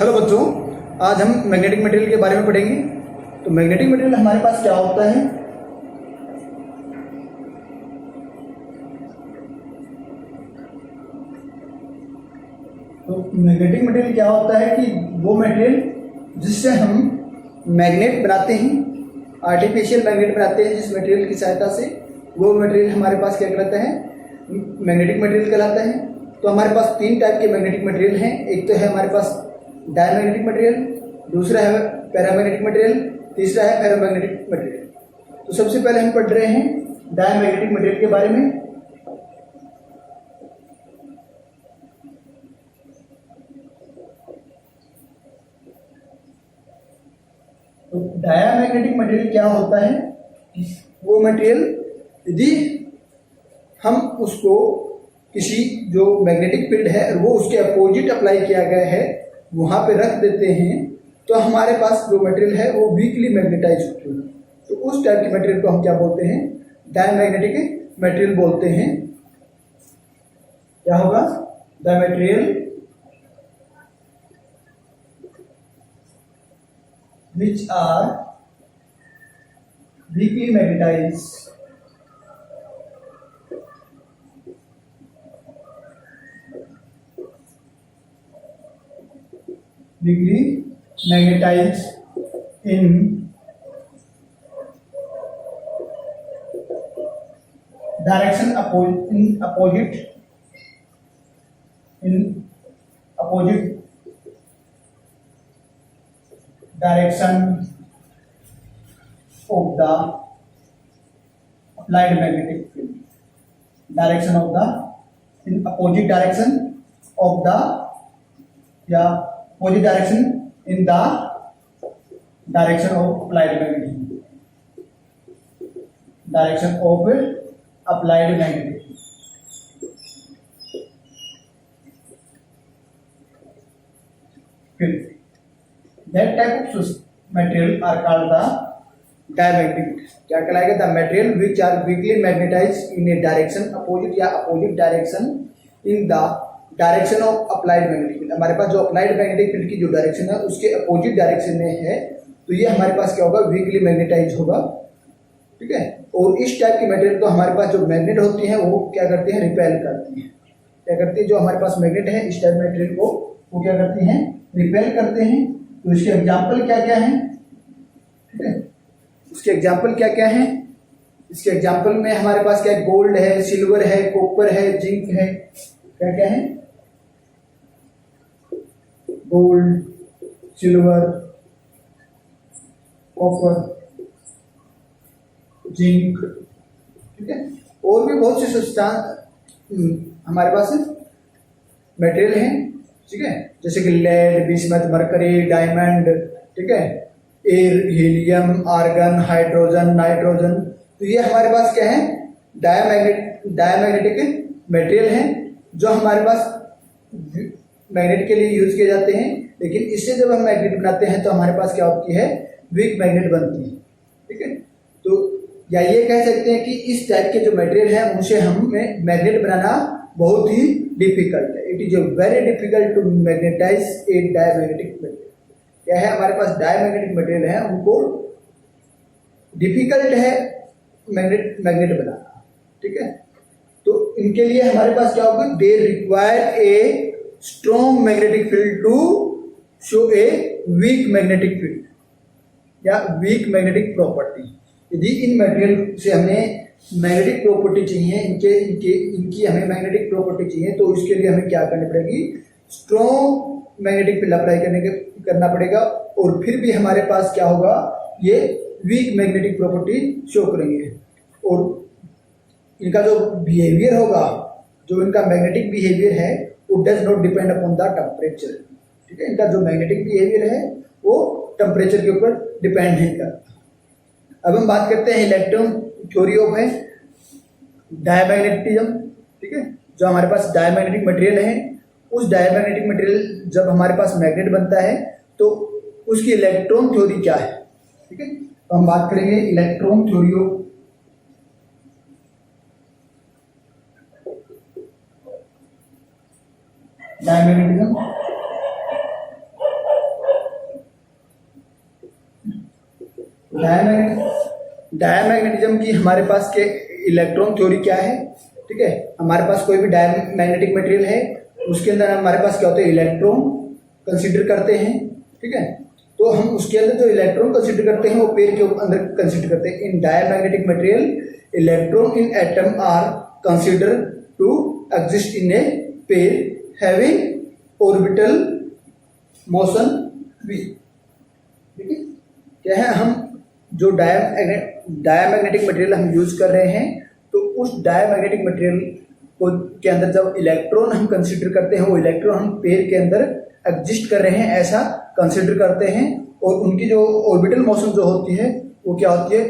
Hello बच्चों, आज हम मैग्नेटिक मटेरियल के बारे में पढ़ेंगे। तो मैग्नेटिक मटेरियल हमारे पास क्या होता है? तो मैग्नेटिक मटेरियल क्या होता है कि वो मटेरियल जिससे हम मैग्नेट बनाते हैं, आर्टिफिशियल मैग्नेट बनाते हैं, जिस मटेरियल की सहायता से, वो मटेरियल हमारे पास क्या कहलाता है? मैग्नेटिक मटेरियल कहलाता है। तो हमारे पास तीन टाइप के मैग्नेटिक मटेरियल हैं। एक तो है हमारे पास डायमैग्नेटिक मटेरियल, दूसरा है पैरामैग्नेटिक मटेरियल, तीसरा है फेरोमैग्नेटिक मटेरियल। तो सबसे पहले हम पढ़ रहे हैं डायमैग्नेटिक मटेरियल के बारे में। तो डायमैग्नेटिक मटेरियल क्या होता है? वो मटेरियल यदि हम उसको किसी जो मैग्नेटिक फील्ड है वो उसके अपोजिट अप्लाई किया गया है वहां पे रख देते हैं, तो हमारे पास जो मटेरियल है वो वीकली मैग्नेटाइज होती है। तो उस टाइप के मटेरियल को हम क्या बोलते हैं? डायमैग्नेटिक मटेरियल बोलते हैं। क्या होगा? The material which are weakly magnetized in direction opposite direction of the applied magnetic field. Direction of the in opposite direction of the opposite direction in the direction of applied magnetic field. Direction of applied magnetic field. That type of material are called the diamagnetic. क्या कहलाएगा? The material which are weakly magnetized in a direction opposite या opposite direction in the direction of applied magnetic field. हमारे पास जो applied magnetic field की जो direction है उसके अपोजिट डायरेक्शन में है, तो ये हमारे पास क्या होगा? वीकली मैग्नेटाइज होगा। ठीक है। और इस टाइप की मटेरियल को हमारे पास जो मैग्नेट होती है वो क्या करती है? रिपेल करती है। क्या करती है? जो हमारे पास मैग्नेट है इस टाइप मटेरियल को वो क्या करती है? रिपेल करते हैं। तो इसके एग्जाम्पल क्या क्या है? ठीक है, उसके एग्जाम्पल क्या क्या है? इसके एग्जाम्पल में हमारे पास क्या है? गोल्ड है, सिल्वर है, कॉपर है, जिंक है। क्या क्या है? Gold, silver, copper, zinc. ठीक है। और भी बहुत सी सब्सटेंस हमारे पास मटेरियल हैं। ठीक है, जैसे कि लेड, बिस्मथ, मरकरी, डायमंड। ठीक है, air, helium, argon, hydrogen, nitrogen. तो ये हमारे पास क्या है? डायमैग्नेटिक मटेरियल हैं जो हमारे पास मैग्नेट के लिए यूज किए जाते हैं। लेकिन इससे जब हम मैग्नेट बनाते हैं तो हमारे पास क्या होती है? वीक मैग्नेट बनती है। ठीक है। तो या ये कह सकते हैं कि इस टाइप के जो मटेरियल है उनसे हमें मैग्नेट बनाना बहुत ही डिफिकल्ट है। It is very difficult to magnetize a diamagnetic material. क्या है? हमारे पास डायमैग्नेटिक मटेरियल है, उनको डिफिकल्ट है मैग्नेट बनाना। ठीक है। तो इनके लिए हमारे पास क्या होगा? They require a strong magnetic field to show a weak magnetic field या वीक मैग्नेटिक प्रॉपर्टी। यदि इन मटेरियल से हमें मैग्नेटिक प्रॉपर्टी चाहिए, इनकी हमें मैग्नेटिक प्रॉपर्टी चाहिए, तो इसके लिए हमें क्या करनी पड़ेगी? स्ट्रॉन्ग मैग्नेटिक फील्ड अप्लाई करना पड़ेगा। और फिर भी हमारे पास क्या होगा? ये वीक मैग्नेटिक प्रॉपर्टी शो करेंगे। और इनका जो बिहेवियर होगा, जो इनका मैग्नेटिक बिहेवियर है, वो does not depend upon the temperature. ठीक है, इनका जो मैग्नेटिक बिहेवियर है वो टेम्परेचर के ऊपर डिपेंड नहीं करता। अब हम बात करते हैं इलेक्ट्रॉन थ्योरी ऑफ है डायमैग्नेटिज्म। ठीक है, जो हमारे पास डायमैग्नेटिक मटेरियल है, उस डायमैग्नेटिक मटेरियल जब हमारे पास मैग्नेट बनता है तो उसकी इलेक्ट्रॉन थ्योरी क्या है? ठीक है, तो हम बात करेंगे electron theory of diamagnetism. Diamagnetism की हमारे पास के इलेक्ट्रॉन थ्योरी क्या है, ठीक है। हमारे पास कोई भी डायमैग्नेटिक मटेरियल है, उसके अंदर हमारे पास क्या होते हैं, इलेक्ट्रॉन कंसिडर करते हैं, ठीक है। तो हम उसके अंदर जो इलेक्ट्रॉन कंसिडर करते हैं वो पेयर के अंदर कंसिडर करते हैं। In diamagnetic material electron in atom are consider to exist in a pair having orbital motion v, ठीक है। क्या है, हम जो डायमैग्नेटिक मटेरियल हम यूज कर रहे हैं, तो उस डायमैग्नेटिक मटेरियल को के अंदर जब इलेक्ट्रॉन हम कंसिडर करते हैं, वो इलेक्ट्रॉन हम पेयर के अंदर एग्जिस्ट कर रहे हैं ऐसा कंसिडर करते हैं, और उनकी जो ऑर्बिटल मोशन जो होती है वो क्या होती है,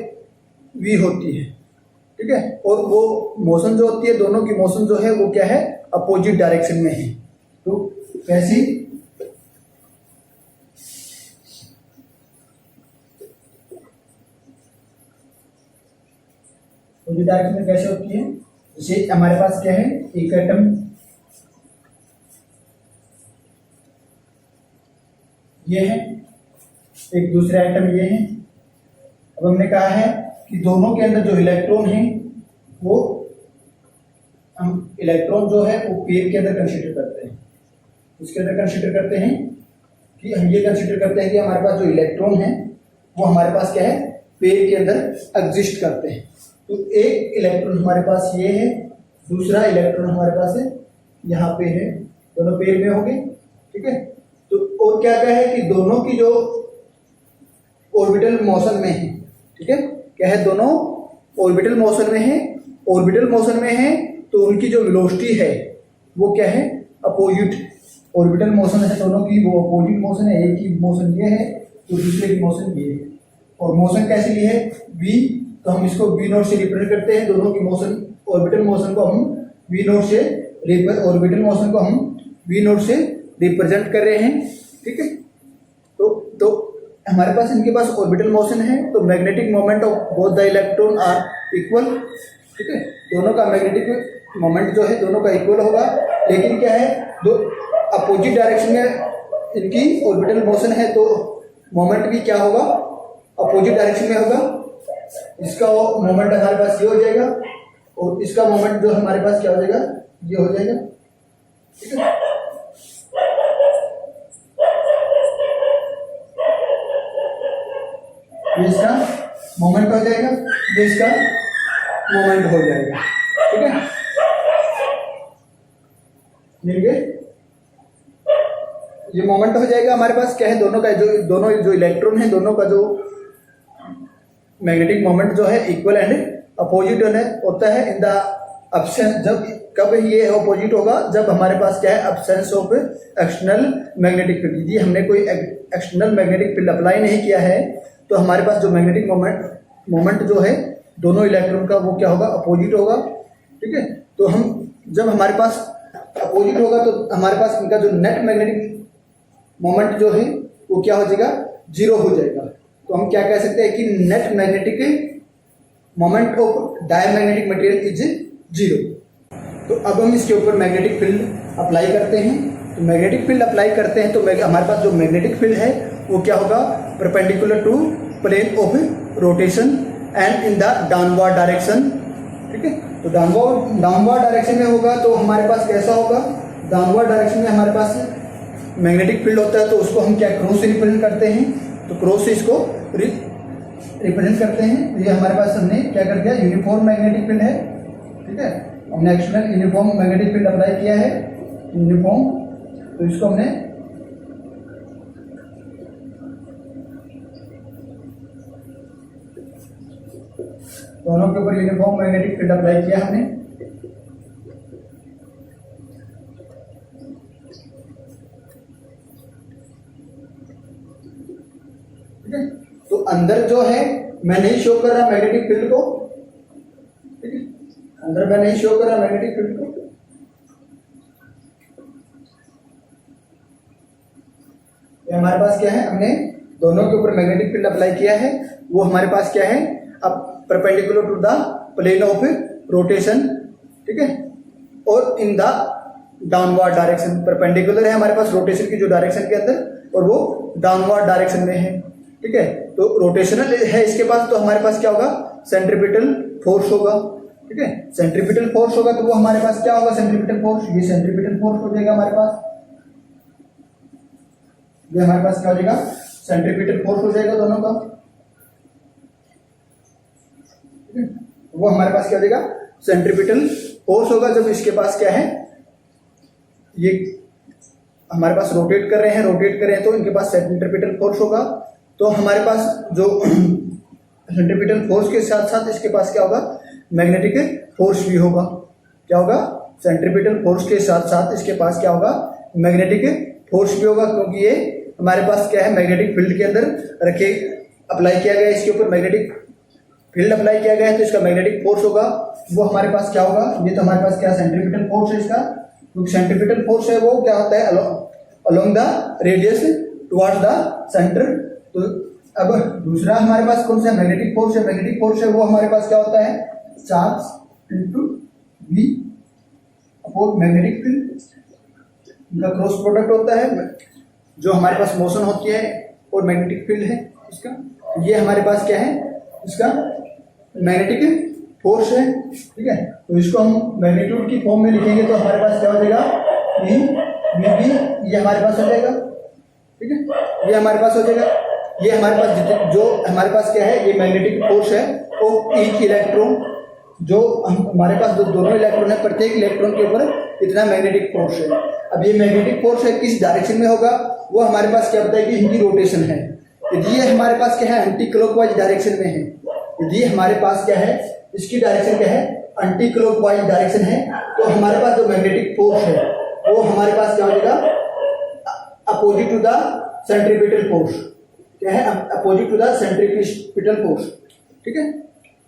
v होती है, ठीक है। और वो मोशन जो होती है, दोनों की मोशन जो है वो क्या है, अपोजिट डायरेक्शन में है। तो कैसी, अपोजिट डायरेक्शन में कैसे होती है, जैसे हमारे पास क्या है, एक एटम ये है, एक दूसरा एटम ये है। अब हमने कहा है कि दोनों के अंदर जो इलेक्ट्रॉन है वो हम इलेक्ट्रॉन जो है वो पेयर के अंदर कंसीडर करते हैं। उसके अंदर कंसीडर करते हैं कि हम ये कंसीडर करते हैं कि हमारे पास जो इलेक्ट्रॉन है वो हमारे पास क्या है, पेयर के अंदर एग्जिस्ट करते हैं। तो एक इलेक्ट्रॉन हमारे पास ये है, दूसरा इलेक्ट्रॉन हमारे पास है यहाँ पे है, दोनों पेयर में होंगे, ठीक है। तो और क्या क्या है कि दोनों की जो ऑर्बिटल मोशन में है, ठीक है, क्या है, दोनों ऑर्बिटल मोशन में है। ऑर्बिटल मोशन में है तो उनकी जो वेलोसिटी है वो क्या है, अपोजिट ऑर्बिटल मोशन है, दोनों की वो अपोजिट मोशन है। एक की मोशन ये है तो दूसरे की मोशन ये है। और मोशन कैसे ली है, v, तो हम इसको v नोट से रिप्रेजेंट करते हैं। दोनों की मोशन, ऑर्बिटल मोशन को हम v नोट से, ऑर्बिटल मोशन को हम v नोट से रिप्रेजेंट कर रहे हैं, ठीक है। तो हमारे पास इनके पास ऑर्बिटल मोशन है, तो magnetic moment of both the electron are equal, ठीक है। दोनों का मैग्नेटिक मोमेंट जो है दोनों का इक्वल होगा, लेकिन क्या है, दो अपोजिट डायरेक्शन में इनकी ऑर्बिटल मोशन है, तो मोमेंट भी क्या होगा, अपोजिट डायरेक्शन में होगा। इसका मोमेंट हमारे पास ये हो जाएगा और इसका मोमेंट जो हमारे पास क्या हो जाएगा, ये हो जाएगा, ठीक है। ये इसका मोमेंट हो जाएगा, ये इसका मोमेंट हो जाएगा, ठीक है। ये मोमेंट हो जाएगा हमारे पास, क्या है, दोनों का दोनों जो इलेक्ट्रॉन है दोनों का जो मैग्नेटिक मोमेंट जो है इक्वल एंड अपोजिट होता है इन द एब्सेंस। जब कब ये अपोजिट होगा, जब हमारे पास क्या है, absence of external magnetic field. यदि हमने कोई एक्सटर्नल मैग्नेटिक फील्ड अप्लाई नहीं किया है तो हमारे पास जो मैग्नेटिक मोमेंट जो है दोनों इलेक्ट्रॉन का वो क्या होगा, अपोजिट होगा, ठीक है। तो हम जब हमारे पास अपोजिट होगा तो हमारे पास इनका जो नेट मैग्नेटिक मोमेंट जो है वो क्या हो जाएगा, जीरो हो जाएगा। तो हम क्या कह सकते हैं कि net magnetic moment of diamagnetic material is zero. तो अब हम इसके ऊपर मैग्नेटिक फील्ड अप्लाई करते हैं। तो मैग्नेटिक फील्ड अप्लाई करते हैं तो हमारे पास जो मैग्नेटिक फील्ड है वो क्या होगा, perpendicular to plane of rotation and in the downward direction, ठीक है। तो डाउनवर्ड डायरेक्शन में होगा तो हमारे पास कैसा होगा, डाउनवर्ड डायरेक्शन में हमारे पास मैग्नेटिक फील्ड होता है, तो उसको हम क्या क्रॉस से रिप्रेजेंट करते हैं। तो क्रॉस से इसको रिप्रेजेंट करते हैं। ये हमारे पास हमने क्या कर दिया, यूनिफॉर्म मैग्नेटिक फील्ड है, ठीक है। हमने external uniform magnetic field apply किया है, यूनिफॉर्म। तो इसको हमने दोनों के ऊपर यूनिफॉर्म मैग्नेटिक फील्ड अप्लाई किया हमने। ठीक है, तो अंदर जो है मैं नहीं शो कर रहा मैग्नेटिक फील्ड को, ठीक है, अंदर मैं नहीं शो कर रहा मैग्नेटिक फील्ड को। ये हमारे पास क्या है, हमने दोनों के ऊपर मैग्नेटिक फील्ड अप्लाई किया है। वो हमारे पास क्या है, अब perpendicular to the plane of rotation, ठीक है, और in the downward direction. Perpendicular है हमारे पास रोटेशन की जो डायरेक्शन के अंदर, और वो डाउनवर्ड डायरेक्शन में है। ठीक है। तो रोटेशनल है इसके पास, तो हमारे पास क्या होगा, सेंट्रीपिटल फोर्स होगा, ठीक है। सेंट्रीपिटल फोर्स होगा तो वो हमारे पास क्या होगा, सेंट्रीपिटल फोर्स, ये सेंट्रीपिटल फोर्स हो जाएगा हमारे पास, ये हमारे पास क्या हो जाएगा, सेंट्रीपिटल फोर्स हो जाएगा दोनों का, वो हमारे पास क्या हो जाएगा, सेंट्रीपिटल फोर्स होगा। जब इसके पास क्या है, ये हमारे पास रोटेट कर रहे हैं तो इनके पास सेंट्रीपिटल फोर्स होगा। तो हमारे पास जो सेंट्रीपिटल फोर्स के साथ साथ इसके पास क्या होगा, मैग्नेटिक फोर्स भी होगा। क्या होगा, सेंट्रीपिटल फोर्स के साथ साथ इसके पास क्या होगा, मैग्नेटिक फोर्स भी होगा, क्योंकि ये हमारे पास क्या है, मैग्नेटिक फील्ड के अंदर रखे अप्लाई किया गया है, इसके ऊपर मैग्नेटिक फील्ड अप्लाई किया गया है, तो इसका मैग्नेटिक फोर्स होगा। वो हमारे पास क्या होगा, ये तो हमारे पास क्या सेंट्रीपिटल फोर्स है इसका, क्योंकि सेंट्रीपिटल फोर्स है वो क्या होता है, along the radius towards the centre. तो अब दूसरा हमारे पास कौन सा मैग्नेटिक फोर्स है, मैग्नेटिक फोर्स है वो हमारे पास क्या होता है, charge into v upon magnetic field, इनका क्रॉस प्रोडक्ट होता है, जो हमारे पास मोशन होती है और मैग्नेटिक फील्ड है इसका, ये हमारे पास क्या है, इसका मैग्नेटिक फोर्स है, ठीक है। तो इसको हम मैग्नीट्यूड की फॉर्म में लिखेंगे तो हमारे पास क्या हो जाएगा, ये हमारे पास हो जाएगा, ठीक है, ये हमारे पास हो जाएगा। ये हमारे पास जो हमारे पास क्या है, ये मैग्नेटिक फोर्स है ऑफ ईच इलेक्ट्रॉन, जो हमारे पास जो दोनों इलेक्ट्रॉन है, प्रत्येक इलेक्ट्रॉन के ऊपर इतना मैग्नेटिक फोर्स है। अब ये मैग्नेटिक फोर्स है किस डायरेक्शन में होगा, वो हमारे पास क्या बताएगी, इनकी रोटेशन है। यदि ये हमारे पास क्या है, एंटी क्लॉकवाइज डायरेक्शन में है, यदि हमारे पास क्या है, इसकी डायरेक्शन क्या है, एंटी क्लॉकवाइज डायरेक्शन है, तो हमारे पास जो मैग्नेटिक फोर्स है वो हमारे पास क्या हो जाएगा, opposite to the centripetal force, क्या है, opposite to the centripetal force, ठीक है।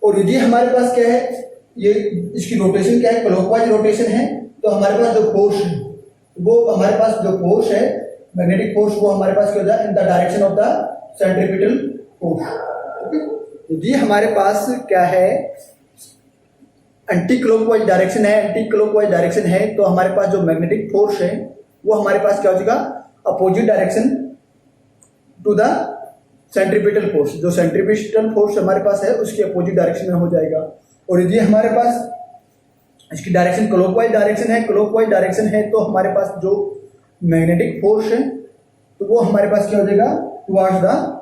और यदि हमारे पास क्या है, ये इसकी रोटेशन क्या है, क्लॉकवाइज रोटेशन है, तो हमारे पास जो फोर्स है, वो हमारे पास जो फोर्स है मैग्नेटिक फोर्स, वो हमारे पास क्या होता है, in the direction of the centripetal force, ठीक है। यदि हमारे पास क्या है, एंटी क्लॉकवाइज डायरेक्शन है, एंटी क्लॉकवाइज डायरेक्शन है, तो हमारे पास जो मैग्नेटिक फोर्स है वो हमारे पास क्या हो जाएगा, opposite direction to the centripetal force, जो सेंट्रीपिटल फोर्स हमारे पास है उसके अपोजिट डायरेक्शन में हो जाएगा। और यदि हमारे पास इसकी डायरेक्शन क्लॉकवाइज डायरेक्शन है, क्लॉकवाइज डायरेक्शन है, तो हमारे पास जो मैग्नेटिक फोर्स है तो वो हमारे पास क्या हो जाएगा, towards the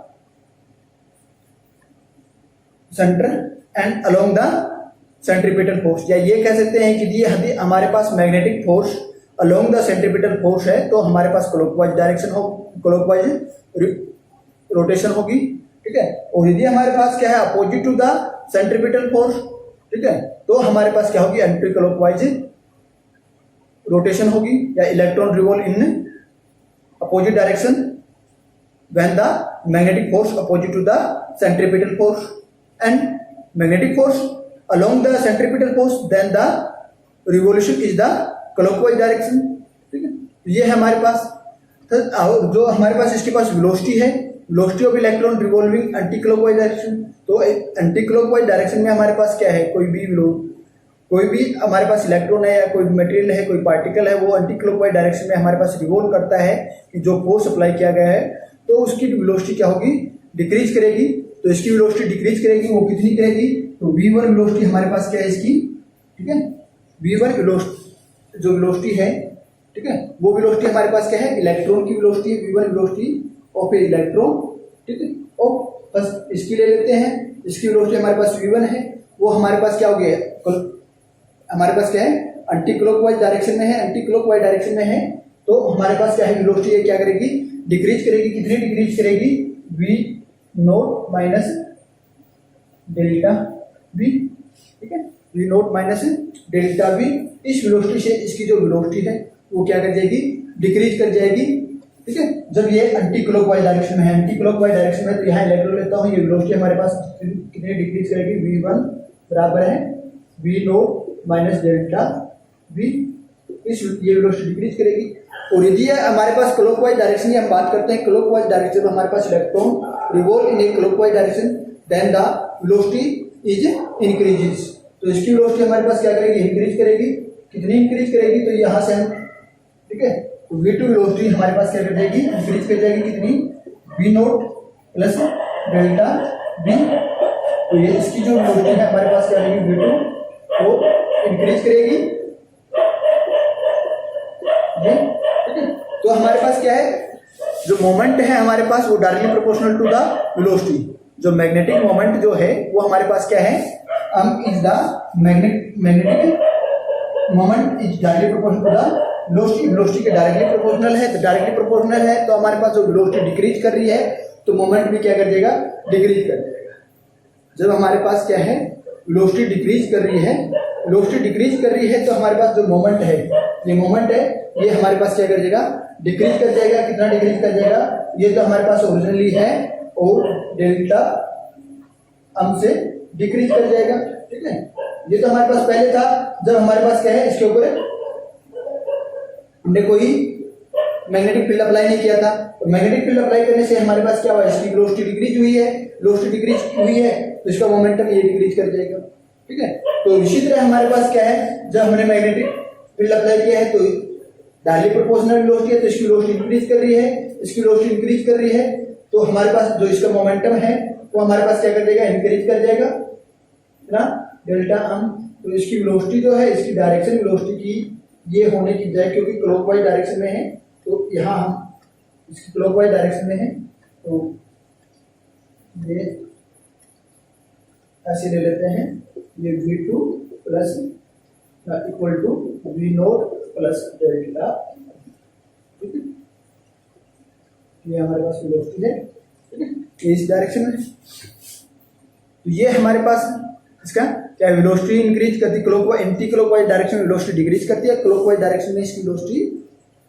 centre and along the centripetal force. या ये कह सकते हैं कि यदि हमारे पास magnetic force along the centripetal force है, तो हमारे पास क्लॉकवाइज डायरेक्शन हो, क्लॉकवाइज रोटेशन होगी, ठीक है। और यदि हमारे पास क्या है, opposite to the centripetal force, ठीक है, तो हमारे पास क्या होगी, एंटी क्लॉकवाइज रोटेशन होगी, या electron revolve in opposite direction when the magnetic force opposite to the centripetal force and magnetic force along the centripetal force, then the revolution is the clockwise direction, ठीक है। ये है हमारे पास, जो हमारे पास इसके पास वेलोसिटी है, velocity of electron revolving anti clockwise direction. तो एंटी क्लॉकवाइज डायरेक्शन में हमारे पास क्या है, कोई भी हमारे पास इलेक्ट्रॉन है या कोई मटेरियल है, कोई पार्टिकल है, वो एंटी क्लॉकवाइज डायरेक्शन में हमारे पास रिवॉल्व करता है, कि जो फोर्स अप्लाई किया गया है तो उसकी वेलोसिटी क्या होगी, डिक्रीज करेगी। तो इसकी वेलोसिटी डिक्रीज करेगी, वो कितनी करेगी, तो v1 वेलोसिटी हमारे पास क्या है इसकी, ठीक है, v1 वेलोसिटी जो वेलोसिटी है, ठीक है, वो वेलोसिटी हमारे पास क्या है, इलेक्ट्रॉन की velocity, v1 velocity of A electron, ठीक है। और बस इसकी ले लेते हैं, इसकी वेलोसिटी हमारे पास v1 है, वो हमारे पास क्या हो गया, हमारे पास क्या है, एंटी क्लॉकवाइज डायरेक्शन में है, एंटी क्लॉकवाइज डायरेक्शन में है, तो हमारे पास क्या है, वेलोसिटी ये क्या करेगी, डिक्रीज करेगी। कितनी डिक्रीज करेगी, v0 माइनस डेल्टा v, ठीक है, v0 माइनस डेल्टा v। इस वेलोसिटी से इसकी जो वेलोसिटी है वो क्या कर जाएगी, डिक्रीज कर जाएगी, ठीक है। जब ये एंटी क्लॉकवाइज डायरेक्शन में है, एंटी क्लॉकवाइज डायरेक्शन में, तो यहाँ इलेक्ट्रॉन लेता हूँ, ये वेलोसिटी हमारे पास कितनी डिक्रीज करेगी, v1 बराबर है v0 माइनस डेल्टा v। इस ये वेलोसिटी डिक्रीज करेगी। और यदि हमारे पास क्लॉकवाइज डायरेक्शन की हम बात करते हैं, क्लॉकवाइज डायरेक्शन में हमारे पास electron revolve in a clockwise direction, then the velocity is increases. तो इसकी वेलोसिटी हमारे पास क्या करेगी, इंक्रीज करेगी। कितनी इंक्रीज करेगी, तो यहाँ से हम, ठीक है, तो v2 वेलोसिटी हमारे पास क्या कर जाएगी, इंक्रीज कर जाएगी, कितनी, v0 प्लस डेल्टा बी। तो ये इसकी जो वेलोसिटी है हमारे पास क्या रहेगी v2 वो इंक्रीज करेगी ये, ठीक है। तो हमारे पास क्या है, जो मोमेंट है हमारे पास वो directly proportional to the velocity. जो मैग्नेटिक मोमेंट जो है वो हमारे पास क्या है, is the magnetic moment is directly proportional to the velocity. Velocity के डायरेक्टली प्रोपोर्शनल है, तो डायरेक्टली प्रोपोर्शनल है तो हमारे पास जो वेलोसिटी डिक्रीज कर रही है तो मोमेंट भी क्या कर देगा, डिक्रीज कर देगा। जब हमारे पास क्या है, वेलोसिटी डिक्रीज कर रही है, वेलोसिटी डिक्रीज कर रही है तो हमारे पास जो मोमेंट है, ये मोमेंट है, ये हमारे पास क्या कर देगा, डिक्रीज कर जाएगा। कितना डिक्रीज कर जाएगा, ये तो हमारे पास ओरिजिनली है और डेल्टा एम से डिक्रीज कर जाएगा, ठीक है। ये तो हमारे पास पहले था, जब हमारे पास क्या है, इसके ऊपर हमने कोई मैग्नेटिक फील्ड अप्लाई नहीं किया था। तो मैग्नेटिक फील्ड अप्लाई करने से हमारे पास क्या हुआ, इसकी वेलोसिटी डिक्रीज हुई है, वेलोसिटी डिक्रीज हुई है तो इसका मोमेंटम ये डिक्रीज कर जाएगा, ठीक है। तो इसी तरह हमारे पास क्या है, जब हमने मैग्नेटिक फील्ड अप्लाई किया है तो डायरेक्टली प्रोपोर्शनल वेलोसिटी है तो इसकी वेलोसिटी इंक्रीज कर रही है, इसकी वेलोसिटी इंक्रीज कर रही है तो हमारे पास जो इसका मोमेंटम है वो हमारे पास क्या कर देगा, इंक्रीज कर जाएगा ना, डेल्टा एम। तो इसकी वेलोसिटी जो है, इसकी डायरेक्शन वेलोसिटी की ये होने की बजाय, क्योंकि क्लॉकवाइज डायरेक्शन में है तो यहाँ हम इसकी क्लॉकवाइज डायरेक्शन में है तो ये ऐसे ले लेते हैं, ये v2 plus equal to v0 plus delta, ठीक है। ये हमारे पास वेलोसिटी है, ठीक है, ये इस डायरेक्शन में। तो ये हमारे पास इसका क्या, वेलोसिटी इंक्रीज करती, क्लॉकवाइज एंटी क्लॉकवाइज डायरेक्शन में वेलोसिटी डिक्रीज करती है, क्लॉकवाइज डायरेक्शन में इसकी वेलोसिटी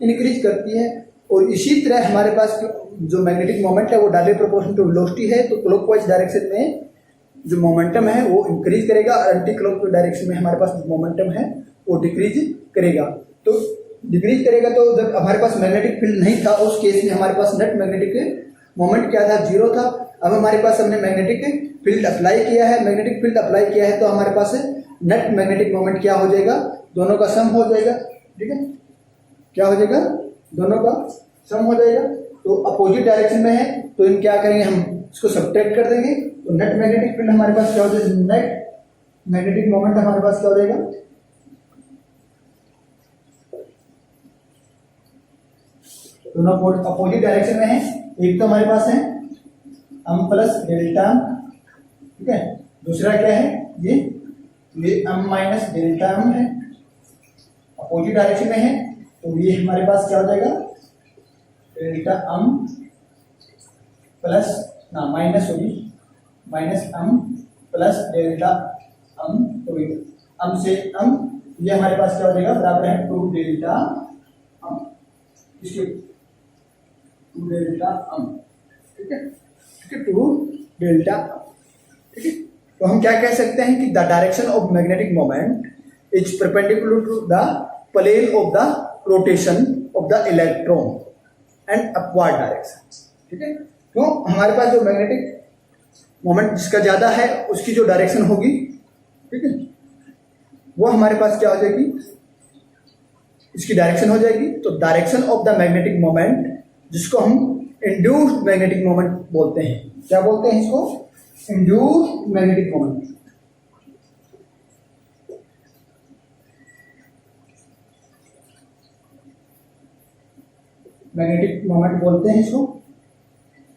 इंक्रीज करती है। और इसी तरह हमारे पास जो मैग्नेटिक मोमेंट है वो डायरेक्टली प्रोपोर्शनल टू वेलोसिटी है, तो क्लॉकवाइज डायरेक्शन में जो मोमेंटम है वो इंक्रीज करेगा और एंटी क्लॉकवाइज डायरेक्शन में हमारे पास जो मोमेंटम है वो डिक्रीज करेगा। तो डिक्रीज करेगा, तो जब हमारे पास मैग्नेटिक फील्ड नहीं था उस केस में हमारे पास नेट मैग्नेटिक मोमेंट क्या था, जीरो था। अब हमारे पास हमने मैग्नेटिक फील्ड अप्लाई किया है, मैग्नेटिक फील्ड अप्लाई किया है तो हमारे पास नेट मैग्नेटिक मोमेंट क्या हो जाएगा, दोनों का सम हो जाएगा, ठीक है। क्या हो जाएगा, दोनों का सम हो जाएगा। तो अपोजिट डायरेक्शन में है तो इन क्या करेंगे, हम इसको सब्ट्रैक्ट कर देंगे तो नेट मैग्नेटिक फील्ड हमारे पास क्या हो जाएगा, नेट मैग्नेटिक मोमेंट हमारे पास क्या हो जाएगा, दोनों अपोजिट डायरेक्शन में है। एक तो हमारे पास है एम प्लस डेल्टा, ठीक है, दूसरा क्या है, ये एम माइनस डेल्टा एम है, अपोजिट डायरेक्शन में है तो ये हमारे पास क्या हो जाएगा, डेल्टा एम प्लस ना माइनस होगी, minus M plus delta M, तो एम से एम, ये हमारे पास क्या हो जाएगा, बराबर है टू डेल्टा एम, इसके टू डेल्टा एम, ठीक है, ठीक है, टू डेल्टा, ठीक है। तो हम क्या कह सकते हैं कि the direction of magnetic moment is perpendicular to the plane of the rotation of the electron and upward direction, ठीक है। क्यों, हमारे पास जो मैग्नेटिक मोमेंट जिसका ज्यादा है उसकी जो डायरेक्शन होगी, ठीक है, वो हमारे पास क्या हो जाएगी, इसकी डायरेक्शन हो जाएगी। तो direction of the magnetic moment, जिसको हम इंड्यूस्ड मैग्नेटिक मोमेंट बोलते हैं, क्या बोलते हैं इसको, induced magnetic moment. Magnetic moment बोलते हैं इसको,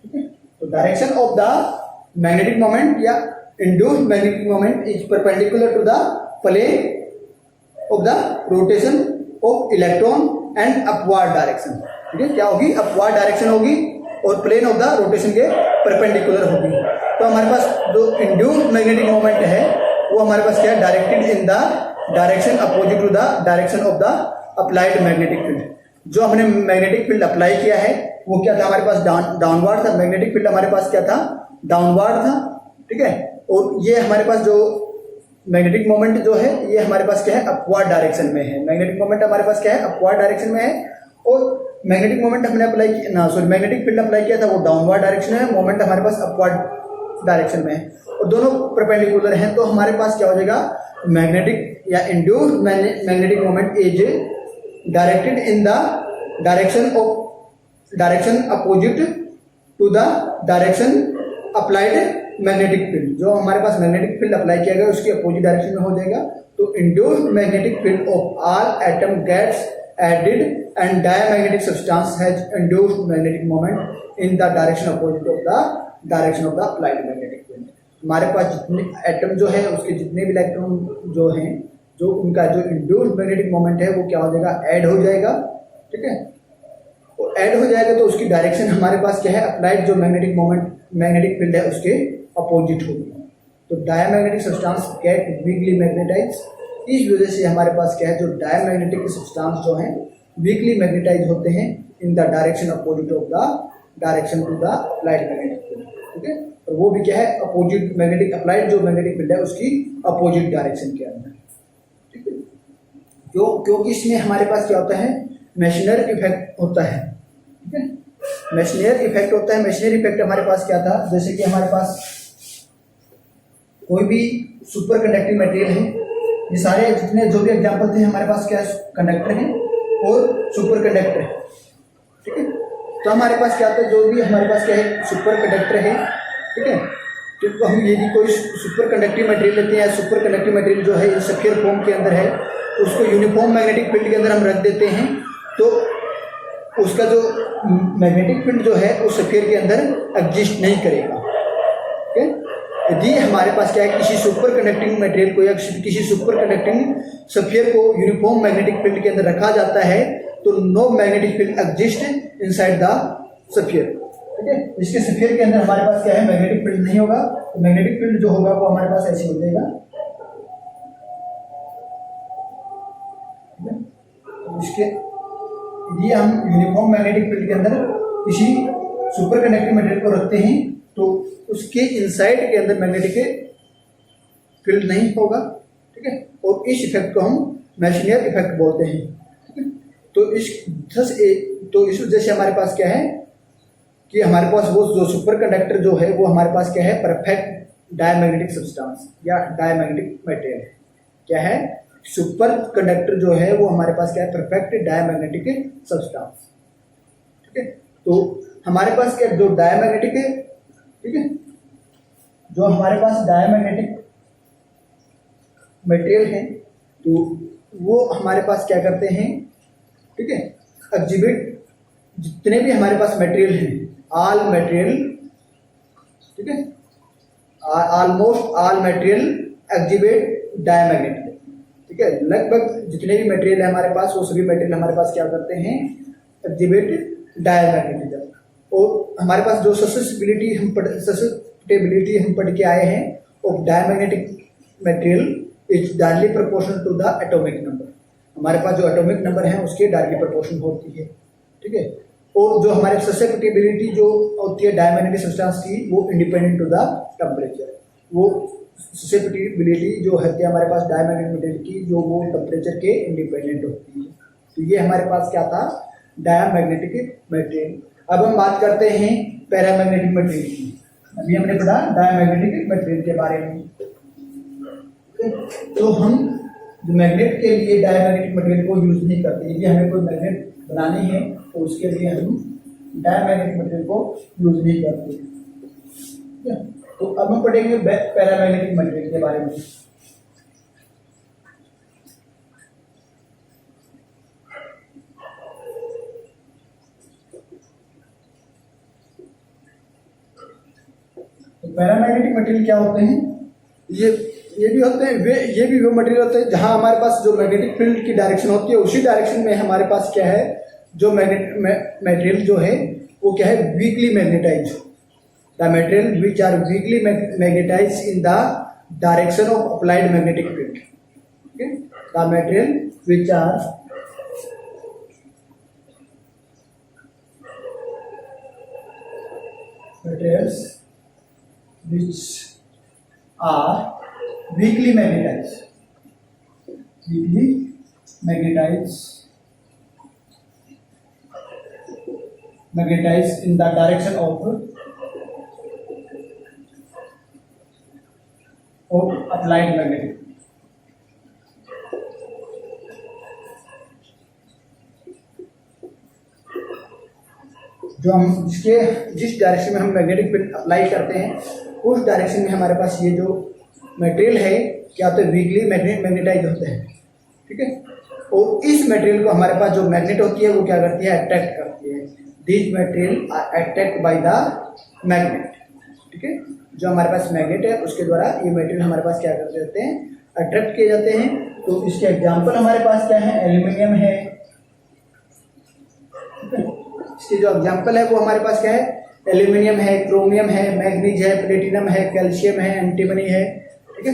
ठीक है। तो direction of the magnetic moment या induced magnetic moment is perpendicular to the plane of the rotation of electron and upward direction, ठीक है। क्या होगी, अपवर्ड डायरेक्शन होगी और प्लेन ऑफ द रोटेशन के परपेंडिकुलर होगी। तो हमारे पास जो इंड्यूस्ड मैग्नेटिक मोमेंट है वो हमारे पास क्या है, directed in the direction opposite to the direction of the applied magnetic field. जो हमने मैग्नेटिक फील्ड अप्लाई किया है वो क्या था, हमारे पास डाउनवर्ड था, मैग्नेटिक फील्ड हमारे पास क्या था, डाउनवर्ड था, ठीक है। और ये हमारे पास जो मैग्नेटिक मोमेंट जो है ये हमारे पास क्या है, अपवर्ड डायरेक्शन में है। मैग्नेटिक मोमेंट हमारे पास क्या है, अपवर्ड डायरेक्शन में है। और मैग्नेटिक मोमेंट हमने अप्लाई किया ना, सॉरी मैग्नेटिक फील्ड अप्लाई किया था वो डाउनवर्ड डायरेक्शन है, मोमेंट हमारे पास अपवर्ड डायरेक्शन में है और दोनों परपेंडिकुलर हैं। तो हमारे पास क्या हो जाएगा, मैग्नेटिक या induced magnetic moment is directed in the direction opposite to the direction applied magnetic field. जो हमारे पास मैग्नेटिक फील्ड अप्लाई किया गया उसकी अपोजिट डायरेक्शन में हो जाएगा। तो induced magnetic field of all atom gets added and diamagnetic substance has induced magnetic moment in the direction opposite of the direction of the applied magnetic field. हमारे पास जितने एटम जो है उसके जितने भी इलेक्ट्रॉन जो हैं, जो उनका जो इंड्यूस्ड मैग्नेटिक मोमेंट है वो क्या हो जाएगा, ऐड हो जाएगा। ठीक है, वो ऐड हो जाएगा तो उसकी डायरेक्शन हमारे पास क्या है, अप्लाइड जो मैग्नेटिक मोमेंट मैग्नेटिक फील्ड है उसके अपोजिट होगी। तो diamagnetic substance get weakly magnetize. इस वजह से हमारे पास क्या है, जो डायमैग्नेटिक सब्सटेंस जो हैं वीकली मैग्नेटाइज होते हैं in the direction opposite of the direction to the applied magnetic field. ठीक है, और वो भी क्या है, अपोजिट मैग्नेटिक अप्लाइड जो मैग्नेटिक फील्ड है उसकी अपोजिट डायरेक्शन के अंदर। ठीक है, क्योंकि इसमें हमारे पास क्या होता है, मेशनर इफेक्ट होता है। ठीक है, मेशनर इफेक्ट होता है। मेशनर इफेक्ट हमारे पास क्या था, जैसे कि हमारे पास कोई भी सुपर कंडक्टिंग मटेरियल है, ये सारे जितने जो भी एग्जांपल थे हमारे पास क्या कंडक्टर हैं और सुपर कंडक्टर है। ठीक है, तो हमारे पास क्या होता है, जो भी हमारे पास क्या है सुपर कंडक्टर है। ठीक है, तो हम यदि कोई सुपर कंडक्टिव मटेरियल लेते हैं या सुपर कंडक्टिव मटेरियल जो है सफियर फॉर्म के अंदर है, उसको यूनिफॉर्म मैग्नेटिक फील्ड के अंदर हम रख देते हैं, तो उसका जो मैग्नेटिक फील्ड जो है वो सफियर के अंदर एग्जिस्ट नहीं करेगा। ठीक है, यदि हमारे पास क्या है, किसी सुपर कंडक्टिंग मटेरियल को या किसी सुपर कंडक्टिंग सफियर को यूनिफॉर्म मैग्नेटिक फील्ड के अंदर रखा जाता है तो no magnetic field exist inside the sphere. ठीक है, इसके सफियर के अंदर हमारे पास क्या है, मैग्नेटिक फील्ड नहीं होगा। तो मैग्नेटिक फील्ड जो होगा वो हमारे पास ऐसे हो जाएगा। इसके यदि हम यूनिफॉर्म मैग्नेटिक फील्ड के अंदर किसी सुपर कंडक्टिंग मटेरियल को रखते हैं तो उसके इनसाइड के अंदर मैग्नेटिक फील्ड नहीं होगा। ठीक है, और इस इफेक्ट को हम मेशनियर इफेक्ट बोलते हैं। ठीक है, तो इस वजह से हमारे पास क्या है कि हमारे पास वो जो सुपर कंडक्टर जो है वो हमारे पास क्या है, परफेक्ट डायमैग्नेटिक सब्सटेंस या डायमैग्नेटिक मटेरियल है। क्या है, सुपर कंडक्टर जो है वो हमारे पास क्या है, परफेक्ट डायमैग्नेटिक सब्सटेंस। ठीक है, तो हमारे पास क्या जो डायमैग्नेटिक है, ठीक है, जो हमारे पास डायमैग्नेटिक मटेरियल है तो वो हमारे पास क्या करते हैं, ठीक है, एग्जिबिट जितने भी हमारे पास मटेरियल हैं, ऑल मटेरियल, ठीक है, almost all material exhibit diamagnetic. ठीक है, लगभग जितने भी मटेरियल है हमारे पास वो सभी मटेरियल हमारे पास क्या करते हैं, एग्जिबिट डायमैग्नेटिज्म। और हमारे पास जो ससेप्टिबिलिटी हम पढ़ के आए हैं of diamagnetic material is directly proportional to the atomic number. हमारे पास जो एटॉमिक नंबर है उसके डायरेक्टली प्रोपोर्शन होती है। ठीक है, और जो हमारे ससेप्टिबिलिटी जो होती है डायमैग्नेटिक सब्सटेंस की वो इंडिपेंडेंट टू द टेम्परेचर। वो ससेप्टिबिलिटी जो है हमारे पास डायमैग्नेटिक मटेरियल की जो वो टेम्परेचर के इंडिपेंडेंट होती है। तो ये हमारे पास क्या था, डायमैग्नेटिक मटेरियल। अब हम बात करते हैं पैरामैग्नेटिक मटेरियल की। अभी हमने पढ़ा डायमैग्नेटिक मटेरियल के बारे में। तो हम मैग्नेट के लिए डायमैग्नेटिक मटेरियल को यूज नहीं करते। यदि हमें कोई मैग्नेट बनानी है तो उसके लिए हम डायमैग्नेटिक मटेरियल को यूज नहीं करते। तो अब हम पढ़ेंगे पैरामैग्नेटिक मटेरियल के बारे में। तो पैरामैग्नेटिक मटेरियल क्या होते हैं, ये भी होते हैं ये भी वो मटेरियल होते हैं जहां हमारे पास जो मैग्नेटिक फील्ड की डायरेक्शन होती है उसी डायरेक्शन में हमारे पास क्या है, जो मटेरियल जो है वो क्या है, weakly magnetize. The material which are weakly magnetize in the direction of applied magnetic field. Okay, the material which are materials which are weakly magnetized in the direction of applied magnetic. जो हम जिस direction में हम magnetic field apply करते हैं उस direction में हमारे पास ये जो मटेरियल है क्या होता है, वीकली मैग्नेटाइज होते हैं, ठीक है। और इस मटेरियल को हमारे पास जो मैग्नेट होती है वो क्या करती है, अट्रैक्ट करती है। This material are attract by the magnet, ठीक है। जो हमारे पास मैग्नेट है उसके द्वारा ये मटेरियल हमारे पास क्या करते रहते हैं, अट्रैक्ट किए जाते हैं। तो इसके एग्जाम्पल हमारे पास क्या है, एल्यूमिनियम है, इसके जो एग्जाम्पल है वो हमारे पास क्या है, एल्यूमिनियम है, क्रोमियम है, मैग्नीज है, प्लेटिनम है, कैल्शियम है, एंटीमनी है, ठीक है,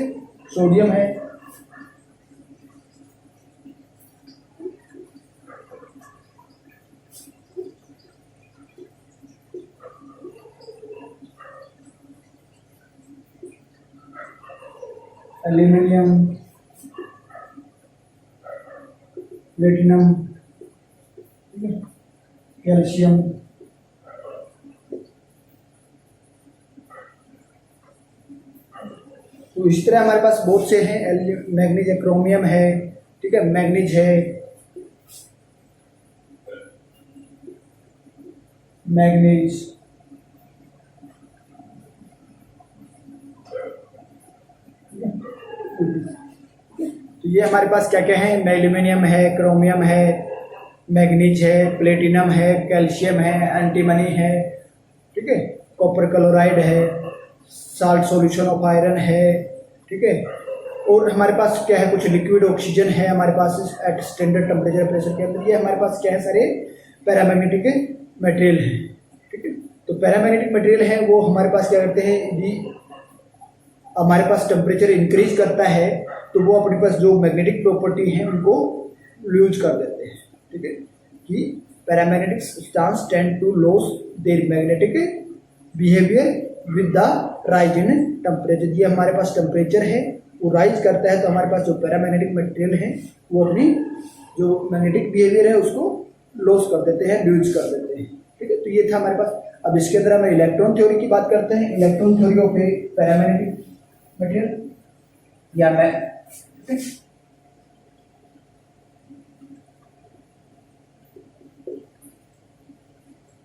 सोडियम है। एल्यूमिनियम, प्लेटिनम, कैल्शियम, तो इस तरह हमारे पास बहुत से हैं। मैग्नीज है, क्रोमियम है, ठीक है, मैग्नीज है, मैग्नीज, तो ये हमारे पास क्या क्या है, एल्यूमिनियम है, क्रोमियम है, मैग्नीज है, प्लेटिनम है, कैल्शियम है, एंटीमनी है, ठीक है, कॉपर क्लोराइड है, साल्ट सॉल्यूशन ऑफ आयरन है, ठीक है। और हमारे पास क्या है, कुछ लिक्विड ऑक्सीजन है हमारे पास एट स्टैंडर्ड टेम्परेचर प्रेशर के अंदर। ये हमारे पास क्या है, सारे पैरामैग्नेटिक मटेरियल है, ठीक है। तो पैरामैग्नेटिक मटेरियल है वो हमारे पास क्या करते हैं, यदि हमारे पास टेम्परेचर इंक्रीज करता है तो वो अपने पास जो मैग्नेटिक प्रॉपर्टी है उनको लूज कर देते हैं, ठीक है। कि paramagnetic substance tend to loss their magnetic behaviour with the rise in temperature. ये हमारे पास टेम्परेचर है वो राइज करता है तो हमारे पास जो पैरामैग्नेटिक मटेरियल है वो अपनी जो मैग्नेटिक बिहेवियर है उसको लॉस कर देते हैं, लूज कर देते हैं, ठीक है। तो ये था हमारे पास। अब इसके अंदर हम इलेक्ट्रॉन थ्योरी की बात करते हैं। Electron theory of paramagnetic material या मैं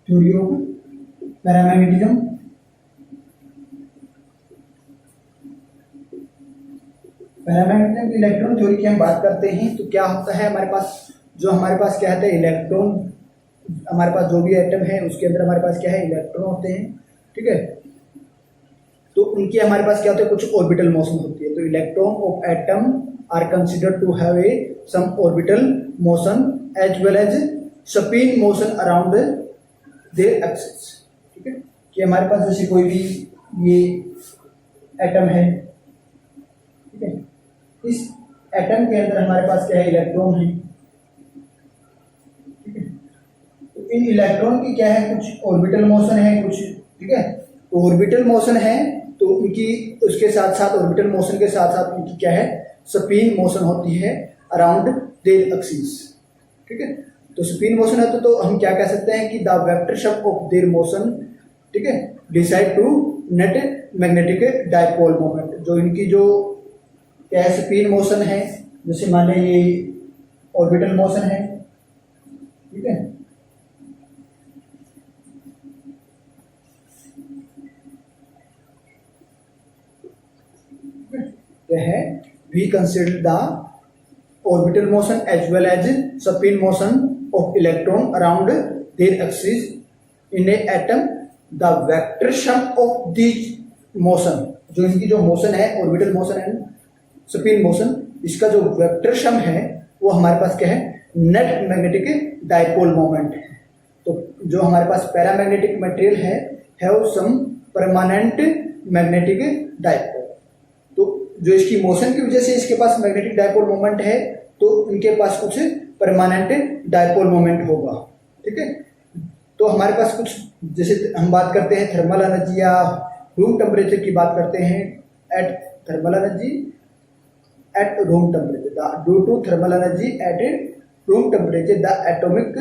थ्योरी ऑफ पैरामैग्नेटिज्म। पैरामैग्नेटिज्म की इलेक्ट्रॉन थ्योरी की हम बात करते हैं तो क्या होता है, हमारे पास जो हमारे पास क्या है इलेक्ट्रॉन, हमारे पास जो भी एटम है उसके अंदर हमारे पास क्या है, इलेक्ट्रॉन होते हैं, ठीक है। तो उनकी हमारे पास क्या होता है, कुछ ऑर्बिटल मोशन होती है। तो electron of atom are considered to have a some orbital motion as well as spin motion around their axis, ठीक है। कि हमारे पास जैसे कोई भी ये एटम है, ठीक है, इस एटम के अंदर हमारे पास क्या है, इलेक्ट्रॉन है, ठीक है। तो इन इलेक्ट्रॉन की क्या है, कुछ ऑर्बिटल मोशन है कुछ, ठीक है। तो ऑर्बिटल मोशन है तो उनकी उसके साथ साथ ऑर्बिटल मोशन के साथ साथ उनकी क्या है, स्पिन मोशन होती है अराउंड देयर एक्सिस, ठीक है। तो स्पिन मोशन है तो हम क्या कह सकते हैं कि the vector ship of their motion, ठीक है, decide to net magnetic dipole moment. जो इनकी जो क्या है, स्पिन मोशन है, जैसे मान लें ये ऑर्बिटल मोशन है, ठीक है। है we consider the orbital motion as well as spin motion of electron around their axis in a atom. The vectorsum of these motion, जो इनकी जो मोशन है orbital motion and spin motion, इसका जो वेक्टरसम है वो हमारे पास क्या है, नेट मैग्नेटिक डायपोल मोमेंट है। तो जो हमारे पास पैरामैग्नेटिक मटेरियल है वो सम परमानेंट मैग्नेटिक डायपोल। जो इसकी मोशन की वजह से इसके पास मैग्नेटिक डायपोल मोमेंट है तो इनके पास कुछ परमानेंट डायपोल मोमेंट होगा, ठीक है। तो हमारे पास कुछ जैसे हम बात करते हैं थर्मल एनर्जी या रूम टेम्परेचर की बात करते हैं, at thermal energy at room temperature, due to thermal energy at room temperature the atomic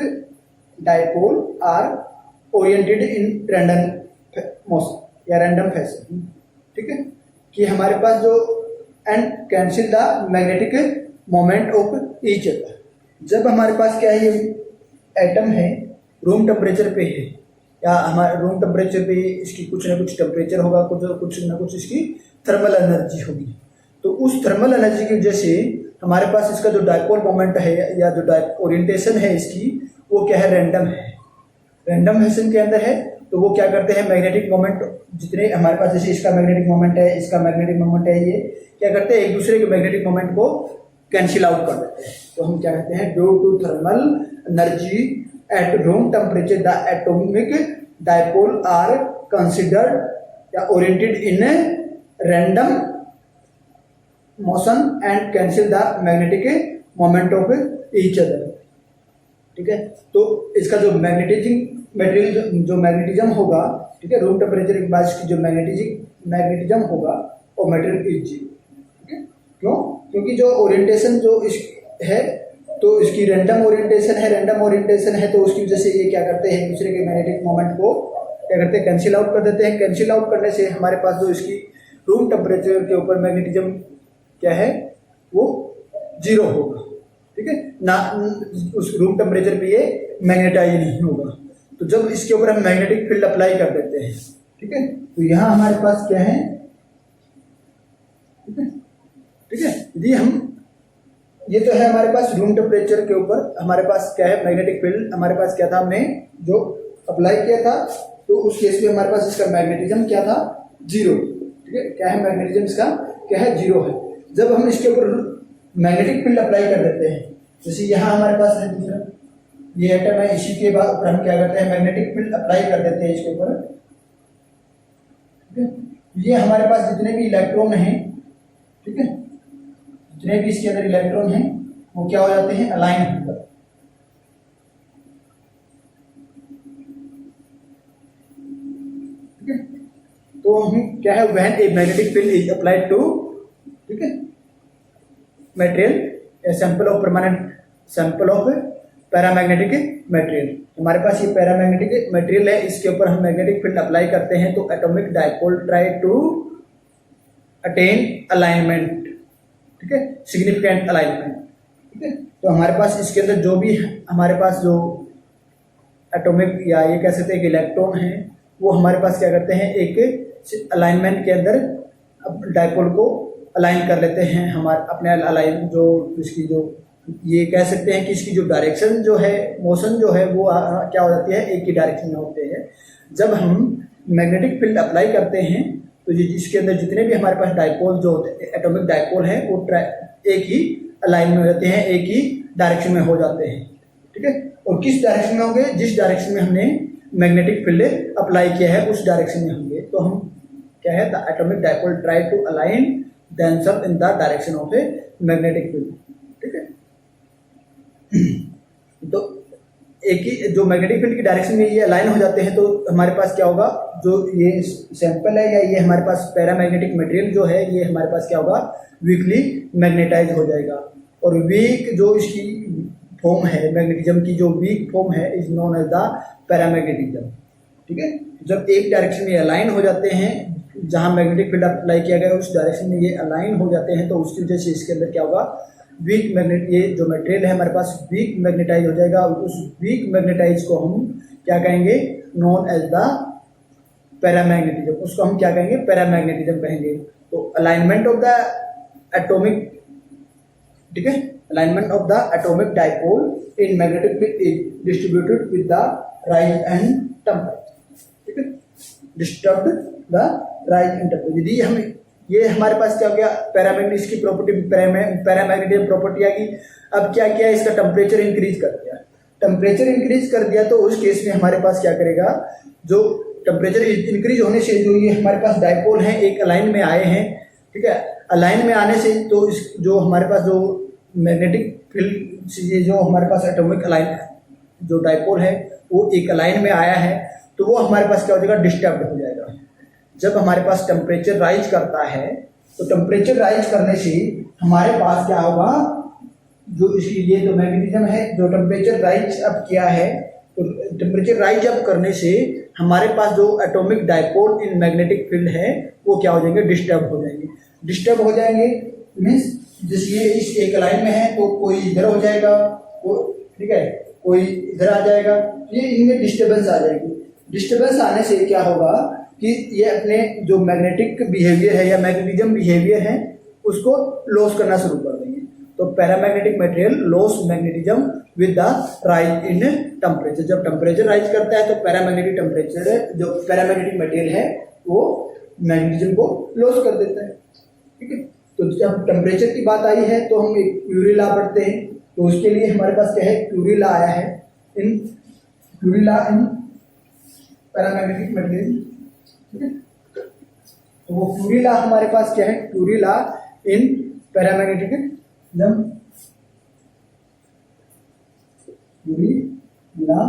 dipole are oriented in random motion या रैंडम फैशन, ठीक है। कि हमारे पास जो and cancel the magnetic moment of each other. जब हमारे पास क्या है, एटम है रूम टेम्परेचर पे है, या हमारे रूम टेम्परेचर पे इसकी कुछ ना कुछ टेम्परेचर होगा, कुछ ना कुछ इसकी थर्मल एनर्जी होगी। तो उस थर्मल एनर्जी की वजह से हमारे पास इसका जो डायपोल मोमेंट है या जो ओरिएंटेशन है इसकी, वो क्या है, रैंडम है। रैंडम फैशन के अंदर है, तो वो क्या करते हैं, मैग्नेटिक मोमेंट जितने हमारे पास, जैसे इसका मैग्नेटिक मोमेंट है, इसका मैग्नेटिक मोमेंट है, ये क्या करते हैं, एक दूसरे के मैग्नेटिक मोमेंट को कैंसिल आउट कर देते हैं। तो हम क्या कहते हैं, due to thermal energy at room temperature the atomic dipole are considered या oriented in random motion and cancel the magnetic moment of each other. ठीक है, तो इसका जो मैग्नेटिज्म होगा, ठीक है, रूम टेम्परेचर के बाद इसकी जो मैग्नेटिज्म होगा वो मटेरियल इज जी। ठीक है, क्यों? क्योंकि जो ओरिएंटेशन जो इस है, तो इसकी रैंडम ओरिएंटेशन है, तो उसकी वजह से ये क्या करते हैं, एक दूसरे के मैग्नेटिक मोमेंट को क्या करते हैं, कैंसिल आउट कर देते हैं। कैंसिल आउट करने से हमारे पास जो इसकी रूम टेम्परेचर के ऊपर मैग्नेटिज्म क्या है, वो जीरो होगा। ठीक है ना, उस रूम टेम्परेचर पे ये मैग्नेटाइज नहीं होगा। तो जब इसके ऊपर हम मैग्नेटिक फील्ड अप्लाई कर देते हैं, ठीक है, तो यहां हमारे पास क्या है, ठीक है, यदि हम, ये तो है हमारे पास रूम टेम्परेचर के ऊपर हमारे पास क्या है, मैग्नेटिक फील्ड हमारे पास क्या था, हमने जो अप्लाई किया था, तो उस केस में हमारे पास इसका मैग्नेटिज्म क्या था, जीरो। ठीक है, क्या है, मैग्नेटिज्म इसका क्या है, जीरो है। जब हम इसके ऊपर मैग्नेटिक फील्ड अप्लाई कर देते हैं, जैसे यहाँ हमारे पास है दूसरा ये एटम है, इसी के बाद ऊपर हम क्या करते हैं, मैग्नेटिक फील्ड अप्लाई कर देते हैं इसके ऊपर। ठीक है, ये हमारे पास जितने भी इलेक्ट्रॉन हैं, ठीक है, जितने भी इसके अंदर इलेक्ट्रॉन हैं, वो क्या हो जाते हैं, अलाइन होकर। ठीक है, तो हम क्या है, when a magnetic field is applied to, ठीक है, material, sample of permanent sample of paramagnetic material, हमारे पास ये पैरामैग्नेटिक मटेरियल है, इसके ऊपर हम मैग्नेटिक फील्ड अप्लाई करते हैं, तो atomic dipole try to attain alignment. ठीक है, सिग्निफिकेंट अलाइनमेंट। ठीक है, तो हमारे पास इसके अंदर जो भी हमारे पास जो एटॉमिक या ये कह सकते हैं कि इलेक्ट्रॉन है, वो हमारे पास क्या करते हैं, एक अलाइनमेंट के अंदर डायपोल को अलाइन कर लेते हैं। हमारे अपने अलाइन जो इसकी जो ये कह सकते हैं कि इसकी जो डायरेक्शन जो है, मोशन जो है, वो क्या हो जाती है, एक ही डायरेक्शन में होते हैं। जब हम मैग्नेटिक फील्ड अप्लाई करते हैं, तो इसके अंदर जितने भी हमारे पास डायपोल जो होते हैं, एटॉमिक डायपोल है, वो एक ही अलाइन में हो जाते हैं, एक ही डायरेक्शन में हो जाते हैं। ठीक है, और किस डायरेक्शन में होंगे, जिस डायरेक्शन में हमने मैग्नेटिक फील्ड अप्लाई किया है उस डायरेक्शन में होंगे। तो हम क्या है, the atomic dipole try to align themselves in the direction of a magnetic field। ठीक है, तो एक ही जो मैग्नेटिक फील्ड की डायरेक्शन में ये अलाइन हो जाते हैं, तो हमारे पास क्या होगा, जो ये सैंपल है या ये हमारे पास पैरामैग्नेटिक मटेरियल जो है, ये हमारे पास क्या होगा, वीकली मैग्नेटाइज हो जाएगा। और वीक जो इसकी फॉर्म है, मैग्नेटिज्म की जो वीक फॉर्म है, is known as the paramagnetism. ठीक है, जब एक डायरेक्शन में अलाइन हो जाते हैं, जहां मैग्नेटिक फील्ड अप्लाई किया गया उस डायरेक्शन में ये अलाइन हो जाते हैं, तो उसकी वजह से इसके अंदर क्या होगा, वीक मैग्नेट, ये जो मटेरियल है हमारे पास वीक मैग्नेटाइज हो जाएगा। और उस वीक मैग्नेटाइज को हम क्या कहेंगे, नोन एज द पैरामैग्नेटिज्म। उसको हम क्या कहेंगे, पैरामैग्नेटिज्म कहेंगे। तो अलाइनमेंट ऑफ द एटॉमिक, ठीक है, alignment of the atomic dipole in magnetic field is distributed with the rise and temperature. ठीक है, disturbed the rise and temperature. यदि हम ये हमारे पास क्या हो गया, पैरामैग्नेटिज्म की प्रॉपर्टी, पैरामैग्नेटिज्म प्रॉपर्टी आ गई। अब क्या किया, इसका टेम्परेचर इंक्रीज कर दिया। टेम्परेचर इंक्रीज कर दिया तो उस केस में हमारे पास क्या करेगा, जो टेम्परेचर इंक्रीज होने से जो ये हमारे पास डायपोल हैं एक अलाइन में आए हैं। ठीक है, अलाइन में आने से तो इस जो हमारे पास जो मैग्नेटिक फील्ड से जो हमारे पास एटॉमिक अलाइन जो डायपोल है वो एक अलाइन में आया है, तो वो हमारे पास क्या हो जाएगा, डिस्टर्ब हो जाएगा। जब हमारे पास टेम्परेचर राइज करता है, तो टेम्परेचर राइज करने से हमारे पास क्या होगा, जो इसकी ये जो मैग्नेटिज्म है, जो टेम्परेचर राइज अप किया है, तो टेम्परेचर राइज अप करने से हमारे पास जो atomic dipole in magnetic field है वो क्या हो जाएंगे, डिस्टर्ब हो जाएंगे। डिस्टर्ब हो जाएंगे मीन्स जैसे ये इस एक लाइन में है, तो कोई इधर हो जाएगा, ठीक है, कोई इधर आ जाएगा, ये इनमें डिस्टर्बेंस आ जाएगी। डिस्टर्बेंस आने से क्या होगा कि ये अपने जो मैग्नेटिक बिहेवियर है या मैग्नेटिज्म बिहेवियर है उसको लॉस करना शुरू कर देंगे। तो paramagnetic material loss magnetism with the rise in temperature. जब टेम्परेचर राइज करता है तो पैरामैग्नेटिक टेम्परेचर जो पैरामैग्नेटिक मटेरियल है वो मैग्नेटिज्म को लॉस कर देता है। ठीक है, तो जब टेम्परेचर की बात आई है तो हम एक क्यूरी लॉ पढ़ते हैं। तो उसके लिए हमारे पास क्या है, क्यूरी लॉ आया है in Curie law in paramagnetic material. ठीक है, तो वो क्यूरी लॉ हमारे पास क्या है, Curie law in paramagnetic Curie law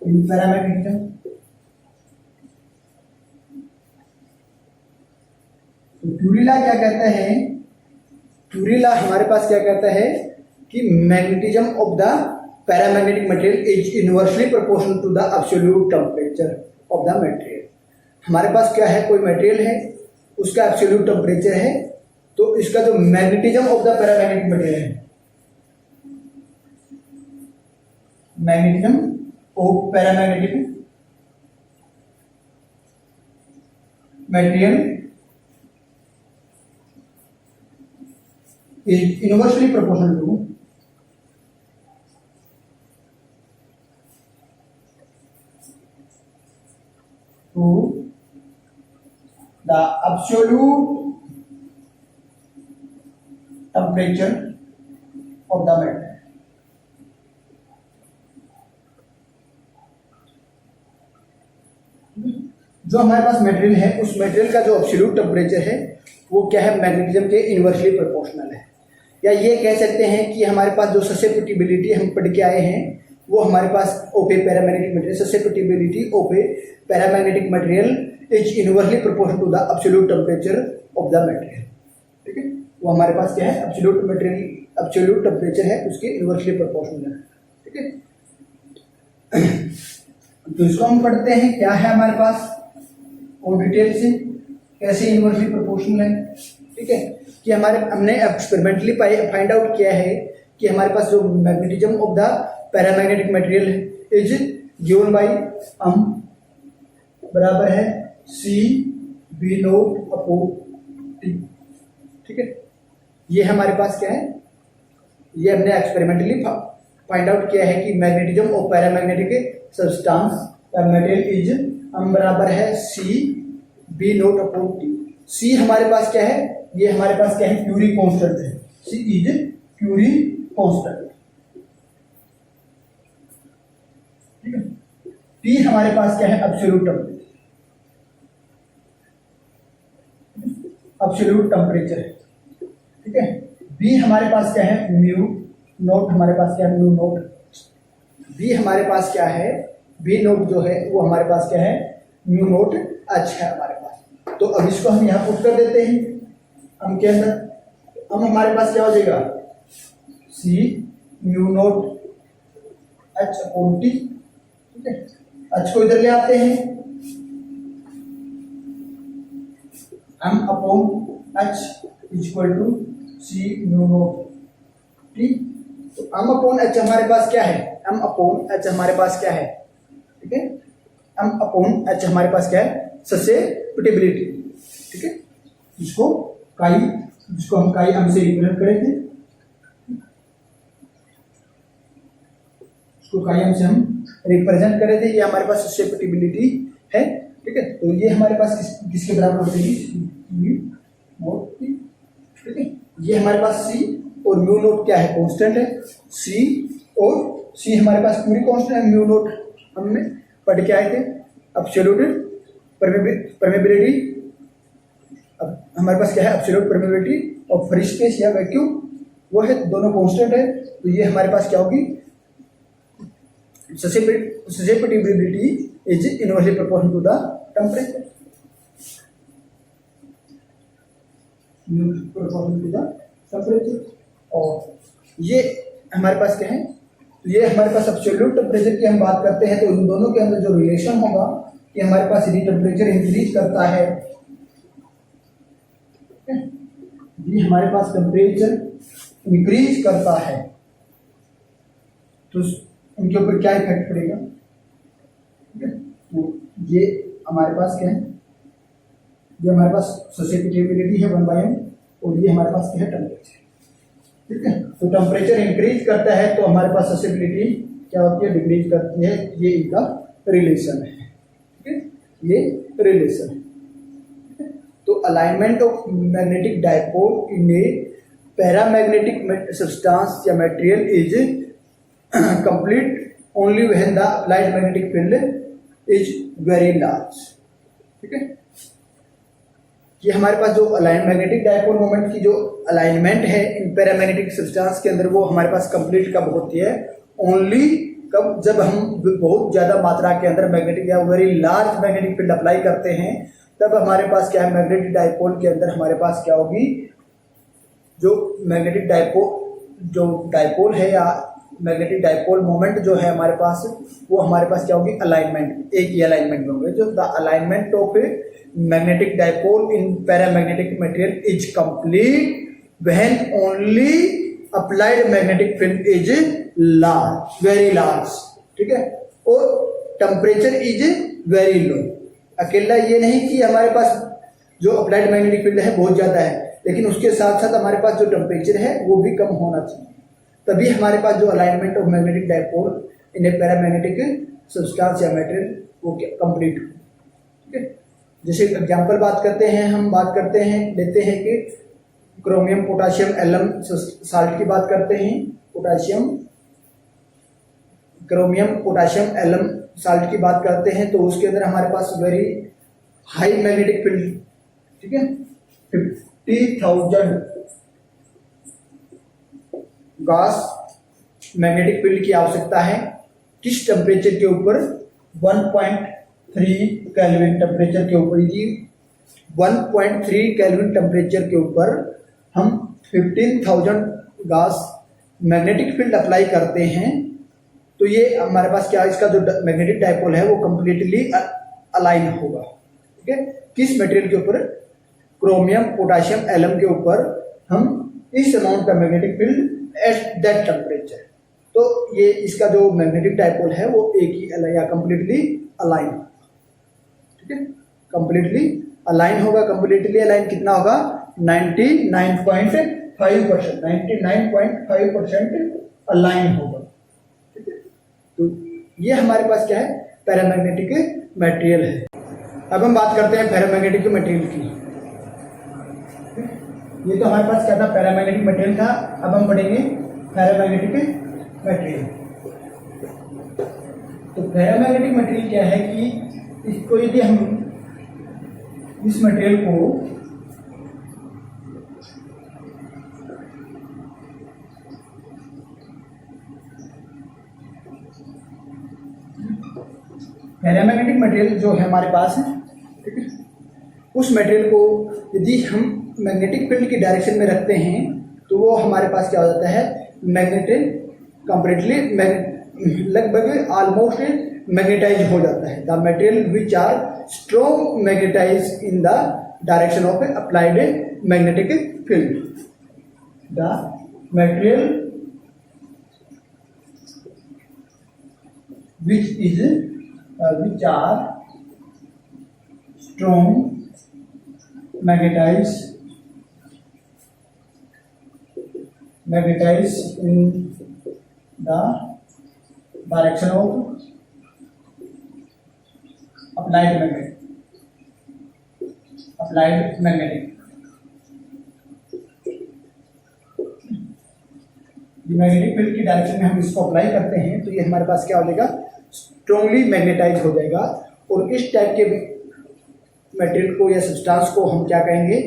in paramagnetism. तो क्यूरी लॉ क्या कहता है, क्यूरी लॉ हमारे पास क्या कहता है कि magnetism of the paramagnetic material is inversely proportional to the absolute temperature of the material. हमारे पास क्या है, कोई मटेरियल है उसका एब्सोल्यूट टेम्परेचर है, तो इसका जो magnetism of the paramagnetic material है, magnetism of paramagnetic material is inversely proportional to the absolute temperature of the material। जो हमारे पास मटेरियल है उस मटेरियल का जो एब्सोल्यूट टेम्परेचर है वो क्या है, मैग्नेटिज्म के इनवर्सली प्रोपोर्शनल है। या ये कह सकते हैं कि हमारे पास जो ससेप्टिबिलिटी हम पढ़ के आए हैं वो हमारे पास of a paramagnetic material, susceptibility of a paramagnetic material is inversely proportional to the absolute temperature of the material. ठीक है, वो हमारे पास क्या है, एब्सोल्यूट मटेरियल, एब्सोल्यूट टेम्परेचर है उसके इनवर्सली प्रोपोर्शनल है। ठीक है, तो इसको हम पढ़ते हैं क्या है हमारे पास और डिटेल से कैसे इनवर्सली प्रोपोर्शनल है। ठीक है, कि हमने एक्सपेरिमेंटली फाइंड आउट किया है कि हमारे पास जो magnetism of the paramagnetic material is given by m बराबर है C V naught upon T। ठीक है, ये हमारे पास क्या है, ये हमने एक्सपेरिमेंटली फाइंड आउट किया है कि मैग्नेटिज्म ऑफ पैरामैग्नेटिक सब्सटेंस या मटेरियल इज m बराबर है C V naught upon T। C हमारे पास क्या है, ये हमारे पास क्या है, क्यूरी कांस्टेंट है। C is Curie constant. ठीक है, T हमारे पास क्या है, एब्सोल्यूट टेम्परेचर, एब्सोल्यूट टेम्परेचर है। ठीक है, B हमारे पास क्या है, म्यू नोट, हमारे पास क्या है, म्यू नोट। B हमारे पास क्या है, B नोट जो है वो हमारे पास क्या है, म्यू नोट H है हमारे पास। तो अब इसको हम यहाँ पुट कर देते हैं हम के अंदर, हम हमारे पास क्या हो जाएगा, C mu note H upon T। ठीक है, H को इधर ले आते हैं, M upon H is equal to C mu naught T। तो M अपॉन H हमारे पास क्या है, M अपॉन H हमारे पास क्या है, ठीक है, M अपॉन H हमारे पास क्या है, ससेप्टिबिलिटी। ठीक है, जिसको हम काई M से रिप्रेजेंट करे थे, इसको काई M से हम रिप्रेजेंट करे थे, ये हमारे पास ससेप्टिबिलिटी है। ठीक है, तो ये हमारे पास किसके बराबर हो जाएगी, म्यू नोट T। ठीक है, ये हमारे पास C और म्यू नोट क्या है, कांस्टेंट है। C और C हमारे पास पूरी कांस्टेंट है, म्यू नोट हमने पढ़ के आए थे। एब्सोल्यूट परमेबिलिटी, अब हमारे पास क्या है, एब्सोल्यूट परमेबिलिटी और फ्री स्पेस या वैक्यूम वो है, दोनों कांस्टेंट है। तो ये हमारे पास क्या होगी, susceptibility is inversely proportional to the temperature, proportional to the temperature. और ये हमारे पास क्या है, ये हमारे पास एब्सोल्यूट टेम्परेचर की हम बात करते हैं तो इन दोनों के अंदर जो रिलेशन होगा कि हमारे पास यदि टेम्परेचर इंक्रीज करता है, यदि हमारे पास टेम्परेचर इंक्रीज करता है तो उनके ऊपर क्या इफेक्ट पड़ेगा। ठीक है, तो ये हमारे पास क्या है, ये हमारे पास ससेप्टिबिलिटी है 1/m, और ये हमारे पास क्या है, टेम्परेचर। ठीक है, तो टेम्परेचर इंक्रीज करता है तो हमारे पास ससेप्टिबिलिटी क्या होती है, डिक्रीज करती है। ये इनका रिलेशन है। ठीक है, ये रिलेशन है। तो alignment of magnetic dipole in a paramagnetic substance या material is complete only when the applied magnetic field is very large. ठीक है, ये हमारे पास जो मैग्नेटिक डायपोल मोमेंट की जो अलाइनमेंट है इन पैरामैग्नेटिक सब्सटेंस के अंदर, वो हमारे पास कंप्लीट कब होती है, ओनली कब, जब हम बहुत ज्यादा मात्रा के अंदर मैग्नेटिक या very large magnetic field apply करते हैं, तब हमारे पास क्या है, मैग्नेटिक डायपोल के अंदर हमारे पास क्या होगी, जो मैग्नेटिक डायपोल है या मैग्नेटिक डायपोल मोमेंट जो है हमारे पास, वो हमारे पास क्या होगी, अलाइनमेंट, एक ही अलाइनमेंट में होंगे। जो the alignment of magnetic dipole in paramagnetic material is complete when only applied magnetic field is large, very large. ठीक है, और टेम्परेचर इज वेरी लो। अकेला ये नहीं कि हमारे पास जो अप्लाइड मैग्नेटिक फील्ड है बहुत ज्यादा है, लेकिन उसके साथ साथ हमारे पास जो टेम्परेचर है वो भी कम होना चाहिए, तभी हमारे पास जो alignment of magnetic dipole in a paramagnetic substance या मटेरियल वो कंप्लीट हो। ठीक है, जैसे एग्जांपल बात करते हैं, हम बात करते हैं, लेते हैं कि क्रोमियम पोटाशियम एलम साल्ट की बात करते हैं, क्रोमियम पोटाशियम एलम साल्ट की बात करते हैं, तो उसके अंदर हमारे पास वेरी हाई मैग्नेटिक फील्ड, ठीक है, 50,000 गॉस मैग्नेटिक फील्ड की आवश्यकता है। किस टेम्परेचर के ऊपर, 1.3 केल्विन टेम्परेचर के ऊपर, जी 1.3 केल्विन टेम्परेचर के ऊपर हम 15,000 गॉस मैग्नेटिक फील्ड अप्लाई करते हैं, तो ये हमारे पास क्या, इसका जो मैग्नेटिक डायपोल है वो कंप्लीटली अलाइन होगा। ठीक है, किस मटेरियल के ऊपर, क्रोमियम पोटाशियम एलम के ऊपर हम इस अमाउंट का magnetic field at that temperature, तो ये इसका जो मैग्नेटिक डायपोल है वो एक ही या कंप्लीटली अलाइन। ठीक है, कंप्लीटली अलाइन होगा। कंप्लीटली अलाइन कितना होगा, 99.5%, 99.5% अलाइन होगा। ठीक है, तो ये हमारे पास क्या है, पैरामैग्नेटिक मटेरियल है। अब हम बात करते हैं पैरामैग्नेटिक मटेरियल की। ये तो हमारे पास क्या था, पैरामैग्नेटिक मटेरियल था। अब हम पढ़ेंगे पैरामैग्नेटिक मटेरियल। तो पैरामैग्नेटिक मटेरियल क्या है कि इसको यदि हम इस मटेरियल को पैरामैग्नेटिक मटेरियल जो है हमारे पास है, ठीक है, उस मटेरियल को यदि हम मैग्नेटिक फील्ड की डायरेक्शन में रखते हैं तो वो हमारे पास क्या हो जाता है, मैग्नेटिक कंप्लीटली लगभग ऑलमोस्ट मैग्नेटाइज हो जाता है। The material which are strong magnetize in the direction of applied magnetic field. The material which are strong magnetized in the direction of applied magnetic magnetic field की direction में हम इसको apply करते हैं तो ये हमारे पास क्या हो जाएगा, स्ट्रॉन्गली मैग्नेटाइज हो जाएगा। और इस टाइप के मटेरियल को या सब्सटेंस को हम क्या कहेंगे,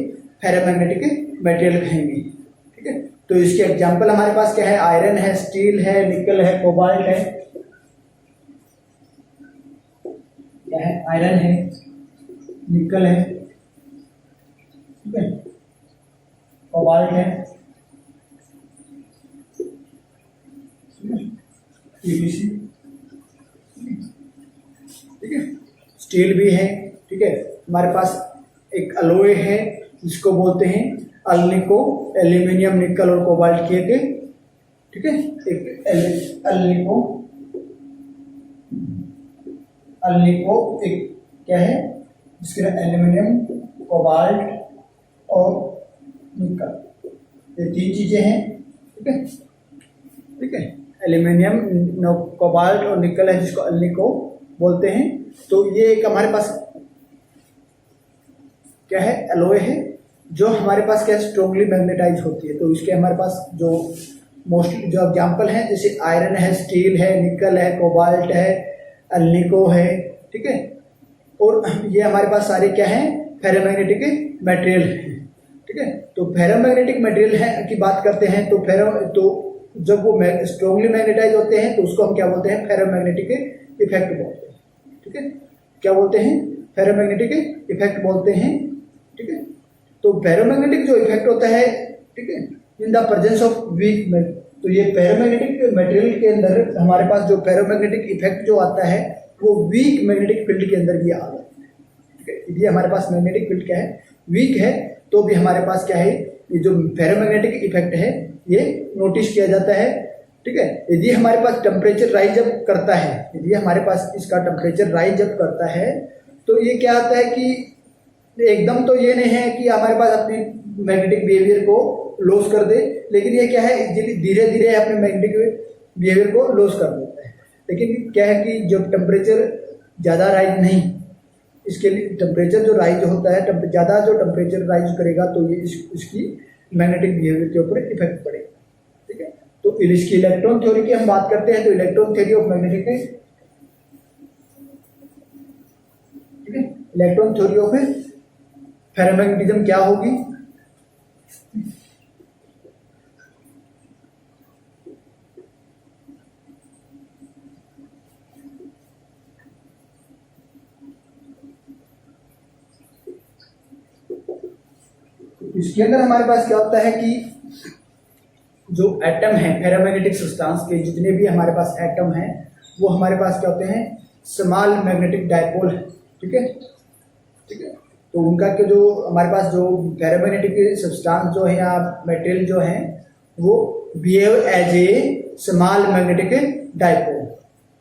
पैरामैग्नेटिक मटेरियल कहेंगे। ठीक है, तो इसके एग्जांपल हमारे पास क्या है, आयरन है, स्टील है, निकल है, कोबाल्ट है। क्या है, आयरन है, निकल है, ठीक है, कोबाल्ट है, पीवीसी, ठीक है, स्टील भी है। ठीक है, हमारे पास एक अलॉय है जिसको बोलते हैं अल्निको, एल्यूमिनियम, निकल और कोबाल्ट की एक, ठीक है, एक अल्निको एक क्या है, जिसके अंदर एल्यूमिनियम, कोबाल्ट और निकल, ये 3 चीजें हैं। ठीक है, ठीक है, एल्यूमिनियम, कोबाल्ट और निकल है, जिसको अल्निको बोलते हैं। तो ये एक हमारे पास क्या है, एलॉय है, जो हमारे पास क्या स्ट्रोंगली मैग्नेटाइज होती है। तो इसके हमारे पास जो मोस्टली जो एग्जाम्पल हैं, जैसे आयरन है, स्टील है, निकल है, कोबाल्ट है, अल्निको है। ठीक है, और ये हमारे पास सारे क्या हैं, फेरोमैग्नेटिक मटेरियल है। ठीक है, तो फेरोमैग्नेटिक मटेरियल है की बात करते हैं तो जब वो स्ट्रोंगली मैग्नेटाइज होते हैं तो उसको हम क्या बोलते हैं, फेरोमैग्नेटिक इफेक्ट बोलते हैं। ठीक है, क्या बोलते हैं, फेरोमैग्नेटिक इफेक्ट बोलते हैं। ठीक है, तो फेरोमैग्नेटिक जो इफेक्ट होता है, ठीक है, in the presence of weak, तो ये फेरोमैग्नेटिक मटेरियल के अंदर हमारे पास जो फेरोमैग्नेटिक इफेक्ट जो आता है वो वीक मैग्नेटिक फील्ड के अंदर भी आ जाता है। ठीक है, यदि हमारे पास मैग्नेटिक फील्ड क्या है, वीक है, तो भी हमारे पास क्या है, ये जो फेरोमैग्नेटिक इफेक्ट है ये नोटिस किया जाता है। ठीक है, यदि हमारे पास टेम्परेचर राइज अप करता है, यदि हमारे पास इसका टेम्परेचर राइज अप करता है, तो ये क्या आता है कि एकदम तो ये नहीं है कि हमारे पास अपनी मैग्नेटिक बिहेवियर को लॉस कर दे, लेकिन ये क्या है, धीरे धीरे अपने मैग्नेटिक बिहेवियर को लॉस कर देता है। लेकिन क्या है कि जब टेम्परेचर ज़्यादा राइज नहीं, इसके लिए टेम्परेचर जो राइज होता है, ज़्यादा जो टेम्परेचर राइज करेगा तो ये इसकी मैग्नेटिक बिहेवियर के ऊपर इफेक्ट पड़ेगा। ठीक है, तो इसकी इलेक्ट्रॉन थ्योरी की हम बात करते हैं, तो इलेक्ट्रॉन थ्योरी ऑफ मैग्नेटिक, ठीक है, इलेक्ट्रॉन थ्योरी ऑफ फेरोमैग्नेटिज्म क्या होगी। इसके अंदर हमारे पास क्या होता है कि जो एटम है फेरोमैग्नेटिक सब्सटेंस के, जितने भी हमारे पास एटम हैं वो हमारे पास क्या होते हैं, स्मॉल मैग्नेटिक डायपोल। ठीक है, ठीक है, तो उनका के जो हमारे पास जो फेरोमैग्नेटिक सब्सटेंस जो है या मटेरियल जो है वो behave as a small magnetic dipole,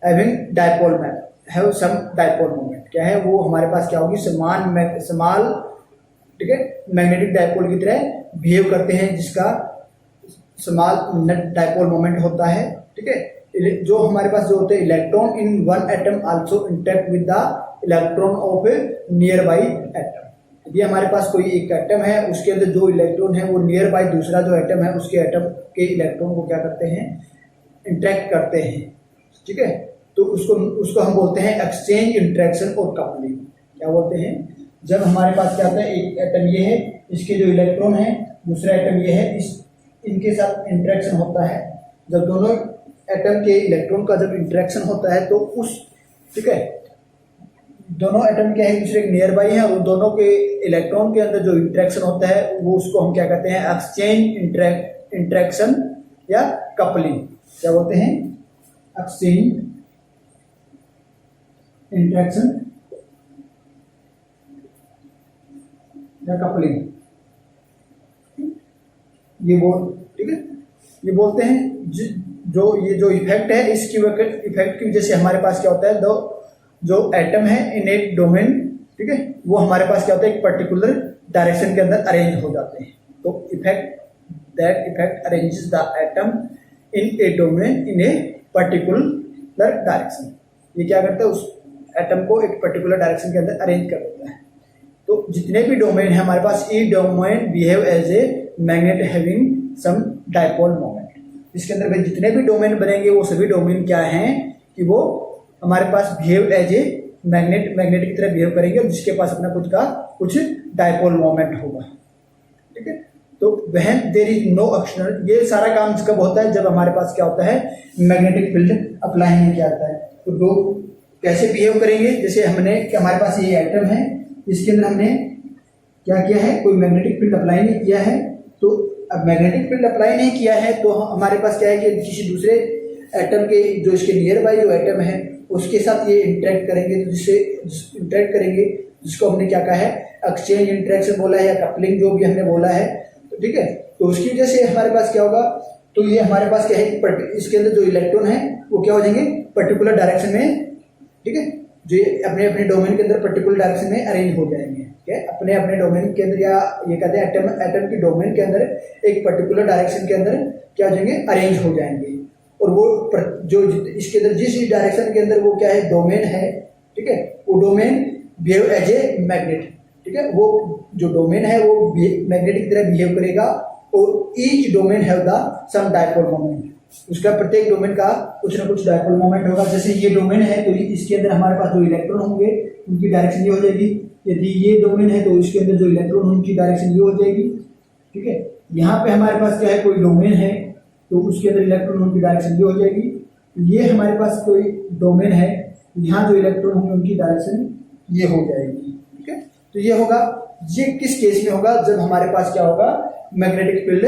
having dipole में हैव सम डायपोल मोमेंट। क्या है वो हमारे पास क्या होगी, स्मॉल, ठीक है, मैग्नेटिक डायपोल की तरह बिहेव करते हैं, जिसका स्मॉल नेट डायपोल मोमेंट होता है। ठीक है, जो हमारे पास जो होते हैं electron in one atom also interact with the electron of A near by atom. यदि हमारे पास कोई एक एटम है, उसके अंदर जो इलेक्ट्रॉन है वो नियर बाई दूसरा जो एटम है उसके एटम के इलेक्ट्रॉन को क्या करते हैं, इंटरेक्ट करते हैं। ठीक है, तो उसको हम बोलते हैं एक्सचेंज, इंटरेक्शन और कपलिंग। क्या बोलते हैं, जब हमारे पास क्या होता है, एक एटम ये है, इसके जो इलेक्ट्रॉन है, दूसरा एटम ये है, इनके साथ इंटरेक्शन होता है। जब दोनों एटम के इलेक्ट्रॉन का जब इंटरेक्शन होता है तो ठीक है, दोनों एटम क्या है, दूसरे नियर बाई है, और दोनों के इलेक्ट्रॉन के अंदर जो इंटरेक्शन होता है वो उसको हम क्या कहते हैं, एक्सचेंज, इंटरेक्शन या कपलिंग। क्या बोलते हैं, एक्सचेंज, इंटरेक्शन या कपलिंग, ठीक है, ये बोलते हैं। ये जो इफेक्ट है, इसकी इफेक्ट की वजह से हमारे पास क्या होता है, जो एटम है इन एक डोमेन, ठीक है, वो हमारे पास क्या होता है, एक पर्टिकुलर डायरेक्शन के अंदर अरेंज हो जाते हैं। तो that effect arranges the atom in A domain in a particular direction. ये क्या करता है, उस एटम को एक पर्टिकुलर डायरेक्शन के अंदर अरेंज कर देता है। तो जितने भी डोमेन है हमारे पास, ई domain behave as a magnet having some dipole moment. इसके अंदर भाई जितने भी डोमेन बनेंगे वो सभी डोमेन क्या हैं कि वो हमारे पास बिहेव एज ए मैग्नेट की तरह बिहेव करेंगे, जिसके पास अपना खुद का कुछ डायपोल मोमेंट होगा। ठीक है, तो वहन देयर इज नो एक्सटर्नल, ये सारा काम कब होता है, जब हमारे पास क्या होता है, मैग्नेटिक फील्ड अप्लाई नहीं किया जाता है। तो लोग कैसे बिहेव करेंगे, जैसे हमारे पास ये एटम है, इसके अंदर हमने क्या किया है, कोई मैग्नेटिक फील्ड अप्लाई नहीं किया है। तो अब मैग्नेटिक फील्ड अप्लाई नहीं किया है तो हमारे पास क्या है कि किसी दूसरे एटम के जो इसके नियर बाई जो एटम है उसके साथ ये इंटरेक्ट करेंगे, तो इंटरेक्ट करेंगे जिसको हमने क्या कहा है, एक्सचेंज, इंटरेक्शन बोला है या कपलिंग जो भी हमने बोला है। तो ठीक है, तो उसकी वजह से हमारे पास क्या होगा, तो ये हमारे पास क्या है, इसके अंदर जो इलेक्ट्रॉन है वो क्या हो जाएंगे, पर्टिकुलर डायरेक्शन में, ठीक है, जो ये अपने अपने डोमेन के अंदर पर्टिकुलर डायरेक्शन में अरेंज हो जाएंगे, ठीक है, अपने अपने डोमेन के अंदर, या ये कहते हैं एटम की डोमेन के अंदर एक पर्टिकुलर डायरेक्शन के अंदर क्या हो जाएंगे, अरेंज हो जाएंगे। और वो जो इसके अंदर जिस डायरेक्शन के अंदर वो क्या है, डोमेन है, ठीक है, वो domain behave as a magnet, ठीक है, वो जो डोमेन है वो मैग्नेटिक की तरह बिहेव करेगा। और each domain have the some dipole moment, उसका प्रत्येक डोमेन का कुछ ना कुछ डायपोल मोमेंट होगा। जैसे ये डोमेन है तो इसके अंदर हमारे पास जो इलेक्ट्रॉन होंगे उनकी डायरेक्शन ये हो जाएगी। यदि ये डोमेन है तो इसके अंदर जो इलेक्ट्रॉन होंगे उनकी डायरेक्शन ये हो जाएगी, ठीक है। यहाँ पे हमारे पास क्या है, कोई डोमेन है तो उसके अंदर इलेक्ट्रॉन होने की डायरेक्शन ये हो जाएगी। ये हमारे पास कोई डोमेन है, यहाँ जो इलेक्ट्रॉन होंगे उनकी डायरेक्शन ये हो जाएगी, ठीक है। तो ये होगा, ये किस केस में होगा, जब हमारे पास क्या होगा, मैग्नेटिक फील्ड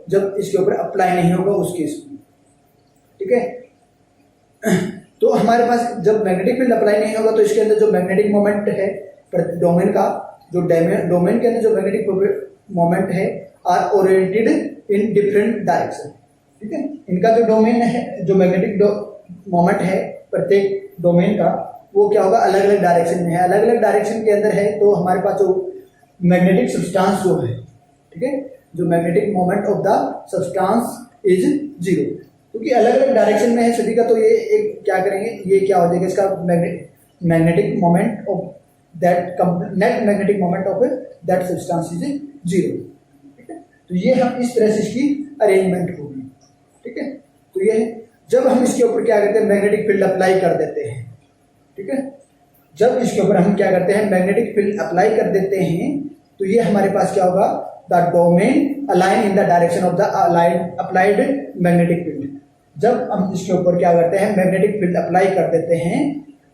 जब इसके ऊपर अप्लाई नहीं होगा उस केस में, ठीक है। तो हमारे पास जब मैग्नेटिक फील्ड अप्लाई नहीं होगा तो इसके अंदर जो मैग्नेटिक मोमेंट है डोमेन का, जो डोमेन के अंदर जो मैग्नेटिक मोमेंट है are oriented in different direction, ठीक है। इनका जो डोमेन है, जो मैग्नेटिक मोमेंट है प्रत्येक डोमेन का, वो क्या होगा, अलग अलग डायरेक्शन में है, अलग अलग डायरेक्शन के अंदर है। तो हमारे पास जो मैग्नेटिक सब्सटेंस जो है, ठीक है, जो magnetic moment of the substance is zero, क्योंकि अलग अलग डायरेक्शन में है सभी का। तो ये एक क्या करेंगे, ये क्या हो जाएगा, इसका magnetic moment of that net magnetic moment of that substance is zero, ठीक है। तो ये हम इस तरह से इसकी अरेंजमेंट होगी, ठीक है। तो ये जब हम इसके ऊपर क्या करते हैं, मैग्नेटिक फील्ड अप्लाई कर देते हैं, ठीक है, जब इसके ऊपर हम क्या करते हैं, मैग्नेटिक फील्ड अप्लाई कर देते हैं, तो ये हमारे पास क्या होगा, the domain align in the direction of the applied magnetic field. जब हम इसके ऊपर क्या करते हैं, मैग्नेटिक फील्ड अप्लाई कर देते हैं,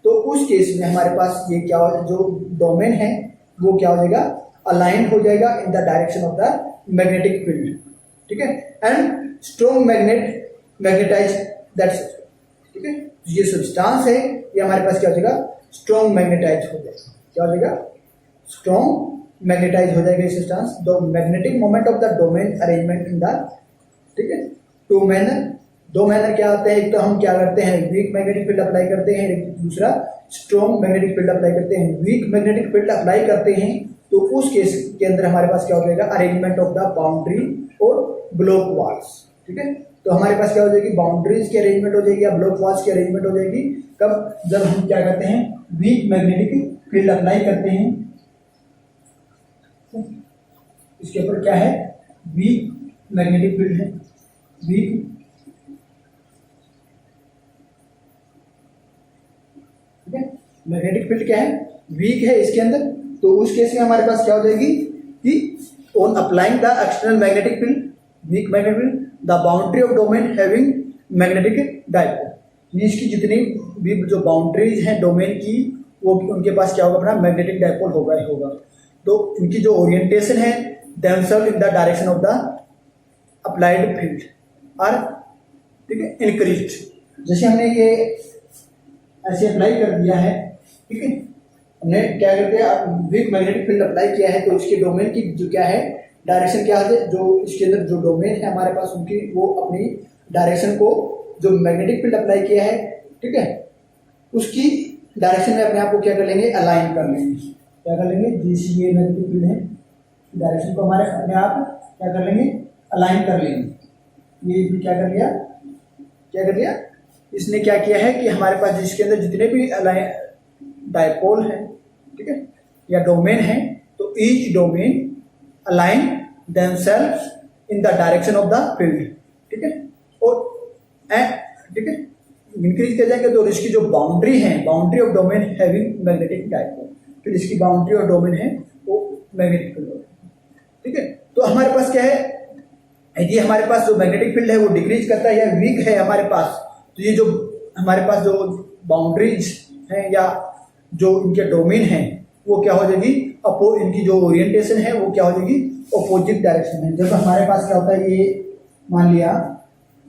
तो उस केस में हमारे पास ये क्या हो, जो डोमेन है वो क्या हो जाएगा, अलाइन हो जाएगा इन the direction of the magnetic field, ठीक है। एंड स्ट्रॉन्ग मैग्नेटाइज दैट, ठीक है। ये सब्सटेंस है, ये हमारे पास क्या हो जाएगा, स्ट्रॉन्ग मैग्नेटाइज हो जाएगा, क्या हो जाएगा, स्ट्रॉन्ग मैग्नेटाइज हो जाएगा ये substance. The magnetic moment of the domain arrangement in the, ठीक है, दो मैनर क्या होते हैं, एक तो हम क्या करते हैं, वीक मैग्नेटिक फील्ड अप्लाई करते हैं, एक दूसरा स्ट्रॉन्ग मैग्नेटिक फील्ड अप्लाई करते हैं। वीक मैग्नेटिक फील्ड अप्लाई करते हैं तो उस केस के अंदर हमारे पास क्या हो जाएगा, अरेंजमेंट ऑफ द बाउंड्री और ब्लॉक वॉल्स, ठीक है। तो हमारे पास क्या हो जाएगी, बाउंड्रीज की अरेंजमेंट हो जाएगी या ब्लॉक वॉल्स की अरेंजमेंट हो जाएगी। कब, जब हम क्या करते हैं, वीक मैग्नेटिक फील्ड अप्लाई करते हैं। इसके ऊपर क्या है, वीक मैग्नेटिक फील्ड है, वीक, ठीक है, मैग्नेटिक फील्ड क्या है, वीक है इसके अंदर। तो उस केस में हमारे पास क्या हो जाएगी कि on applying the external magnetic field, week magnetic field, the boundary of domain having magnetic dipole. इसकी जितनी भी जो बाउंड्रीज हैं डोमेन की, वो उनके पास क्या होगा, अपना मैग्नेटिक डायपोल होगा ही होगा। तो इनकी जो ओरिएंटेशन है, themselves in the direction of the applied field और, ठीक है, इंक्रीज्ड। जैसे हमने ये ऐसे अप्लाई कर दिया है, ठीक है, हमने क्या करते हैं, वीक मैग्नेटिक फील्ड अप्लाई किया है, तो इसके डोमेन की जो क्या है, डायरेक्शन क्या है, जो इसके अंदर जो डोमेन है हमारे पास उनकी, वो अपनी डायरेक्शन को, जो मैग्नेटिक फील्ड अप्लाई किया है, ठीक है, उसकी डायरेक्शन में अपने आप को क्या कर लेंगे, अलाइन कर लेंगे। क्या कर लेंगे, जिस ये मैग्नेटिक फील्ड है डायरेक्शन को हमारे अपने आप क्या कर लेंगे, अलाइन कर लेंगे। ये भी क्या कर लिया, क्या कर लिया, इसने क्या किया है कि हमारे पास जिसके अंदर जितने भी डायपोल है, ठीक है, या डोमेन है, तो each domain align themselves in the direction of the field, ठीक है। और ठीक है, इंक्रीज किया जाएगा तो इसकी जो बाउंड्री है, boundary of domain having magnetic dipole, फिर इसकी बाउंड्री और डोमेन है वो मैग्नेटिक फील्ड, ठीक है। तो हमारे पास क्या है, यदि हमारे पास जो मैग्नेटिक फील्ड है वो डिक्रीज करता है या वीक है हमारे पास, तो ये जो हमारे पास जो बाउंड्रीज हैं या जो इनके डोमेन है वो क्या हो जाएगी, इनकी जो ओरिएंटेशन है वो क्या हो जाएगी, अपोजिट डायरेक्शन में। जब हमारे पास क्या होता है, ये मान लिया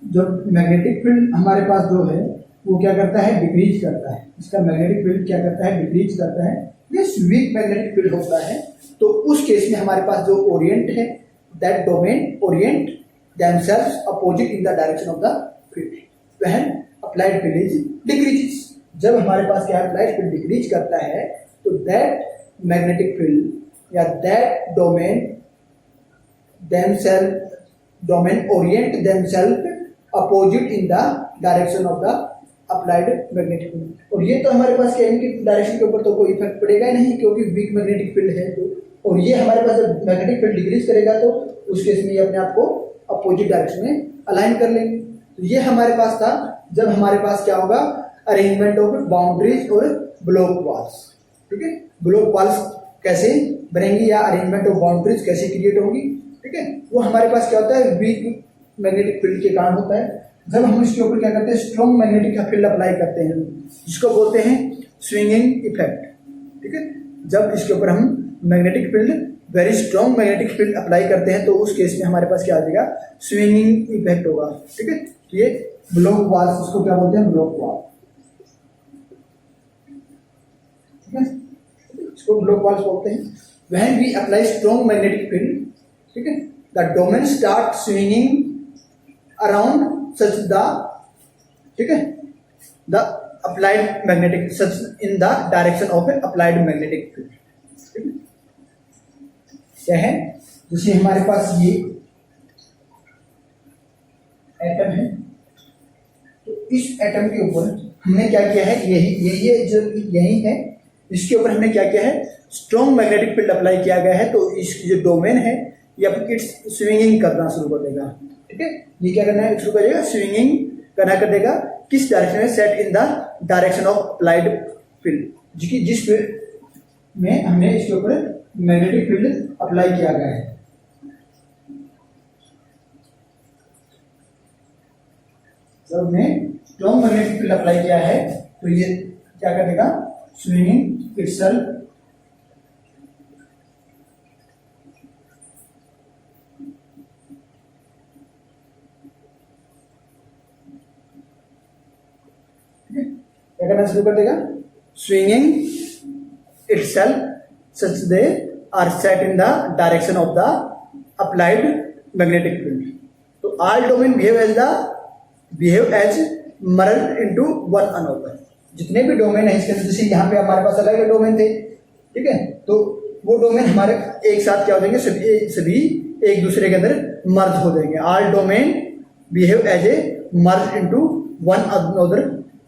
जो मैग्नेटिक फील्ड हमारे पास जो है वो क्या करता है, डिक्रीज करता है, इसका मैग्नेटिक फील्ड क्या करता है, डिक्रीज करता है, ये वीक मैग्नेटिक फील्ड होता है। तो उस केस में हमारे पास जो ओरिएंट है, that domain Orient themselves opposite in the direction of the field when applied field is decreases, जब हमारे पास क्या अप्लाइड फील्ड डिक्रीज करता है तो दैट मैग्नेटिक फील्ड या that domain orient themself opposite in the direction of the applied magnetic field. और ये तो हमारे पास क्या इनकी डायरेक्शन के ऊपर तो कोई इफेक्ट पड़ेगा ही नहीं क्योंकि वीक मैग्नेटिक फील्ड है। तो और ये हमारे पास जब मैग्नेटिक फील्ड डिक्रीज करेगा तो उस केस में ये अपने आप को अपोजिट डायरेक्शन में अलाइन कर लेंगे। तो ये हमारे पास था जब हमारे पास क्या होगा अरेंजमेंट ऑफ बाउंड्रीज और ब्लॉक वॉल्स। ठीक है, ब्लॉक वॉल्स कैसे बनेंगी या अरेंजमेंट ऑफ बाउंड्रीज कैसे क्रिएट होगी। ठीक है, वो हमारे पास क्या होता है वीक मैग्नेटिक फील्ड के कारण होता है। जब हम इसके ऊपर क्या करते हैं स्ट्रॉन्ग मैग्नेटिक फील्ड अप्लाई करते हैं जिसको बोलते हैं स्विंगिंग इफेक्ट। ठीक है, जब इसके ऊपर हम magnetic field very strong magnetic field apply करते हैं तो उस केस में हमारे पास क्या आ जाएगा स्विंगिंग इफेक्ट होगा। ठीक है, ये ब्लॉक वॉल्स उसको क्या बोलते हैं ब्लॉक वॉल। ठीक है, इसको ब्लॉक वॉल्स बोलते हैं। When we apply strong magnetic field, ठीक है, the domain start swinging around such the, ठीक है, the applied magnetic such in the direction of a applied magnetic field. ठीक है, क्या है जैसे हमारे पास ये एटम है तो इस एटम के ऊपर हमने क्या किया है यही जो यही है इसके ऊपर हमने क्या किया है स्ट्रॉन्ग मैग्नेटिक फील्ड अप्लाई किया गया है। तो इसकी जो डोमेन है ये अब इट्स स्विंगिंग करना शुरू कर देगा। ठीक है, ये क्या करना है शुरू कर देगा स्विंगिंग करना कर देगा किस डायरेक्शन में set in the direction of applied field जिस फील्ड में हमने इसके ऊपर मैग्नेटिक फील्ड अप्लाई किया गया है। जब हमने स्ट्रॉन्ग मैग्नेटिक फील्ड अप्लाई किया है तो ये क्या कर देगा स्विंगिंग इटसेल्फ क्या करना शुरू कर देगा swinging itself such they are set in the direction of the applied magnetic field. तो all domain behave as merge into one another. जितने भी डोमेन है इसके अंदर जैसे यहाँ पे हमारे पास अलग अलग डोमेन थे। ठीक है, तो वो डोमेन हमारे एक साथ क्या हो जाएंगे सभी एक दूसरे के अंदर मर्ज हो जाएंगे। All domain behave as a merge into one another.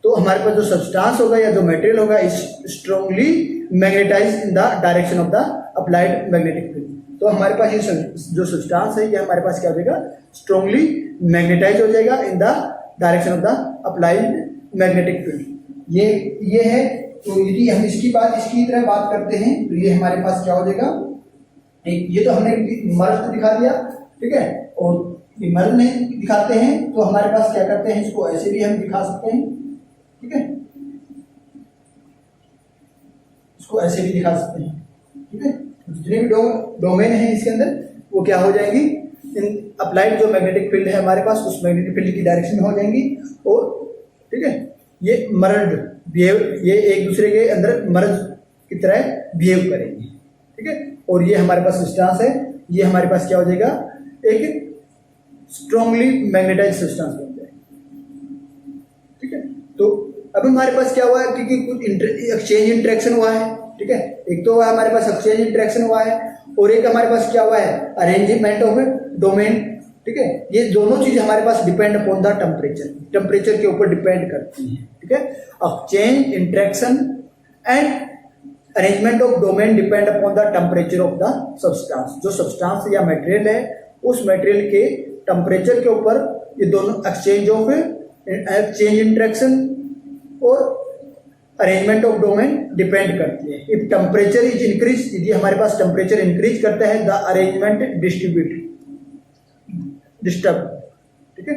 तो हमारे पास जो सब्सटेंस होगा या जो मटेरियल होगा is strongly magnetize in the direction of the applied magnetic field. तो हमारे पास ये जो सब्सटेंस है ये हमारे पास क्या हो जाएगा स्ट्रांगली मैग्नेटाइज हो जाएगा इन the direction of the applied magnetic field. ये है। तो यदि हम इसकी तरह बात करते हैं तो ये हमारे पास क्या हो जाएगा ये तो हमने मर्ज दिखा दिया। ठीक है, और ये मर्ज नहीं दिखाते हैं तो हमारे पास क्या करते हैं इसको ऐसे भी हम दिखा सकते हैं। ठीक है, इसको ऐसे भी दिखा सकते हैं। ठीक है, जितने भी डोमेन है इसके अंदर वो क्या हो जाएंगी इन अप्लाइड जो मैग्नेटिक फील्ड है हमारे पास उस मैग्नेटिक फील्ड की डायरेक्शन में हो जाएंगी। और ठीक है, ये मर्ज बिहेव ये एक दूसरे के अंदर मर्ज की तरह बिहेव करेंगे। ठीक है, और ये हमारे पास सब्सटेंस है ये हमारे पास क्या हो जाएगा एक स्ट्रांगली मैग्नेटाइज सब्सटेंस बन जाएगा। ठीक है, तो अब हमारे पास क्या हुआ है क्योंकि कुछ एक्सचेंज इंटरेक्शन हुआ है। ठीक है, एक तो हमारे पास एक्सचेंज इंटरेक्शन हुआ है और एक हमारे पास क्या हुआ है अरेंजमेंट ऑफ डोमेन। ठीक है, ये दोनों चीज हमारे पास डिपेंड अपॉन द टेम्परेचर के ऊपर डिपेंड करती है। ठीक है, exchange interaction and arrangement of domain depend upon the temperature of the substance. जो सब्सटेंस या मटेरियल है उस मटेरियल के टेम्परेचर के ऊपर ये दोनों एक्सचेंज इंटरेक्शन और अरेंजमेंट ऑफ डोमेन डिपेंड करती है। इफ टेम्परेचर इज इंक्रीज यदि हमारे पास टेम्परेचर इंक्रीज करता है द अरेंजमेंट डिस्टर्ब। ठीक है,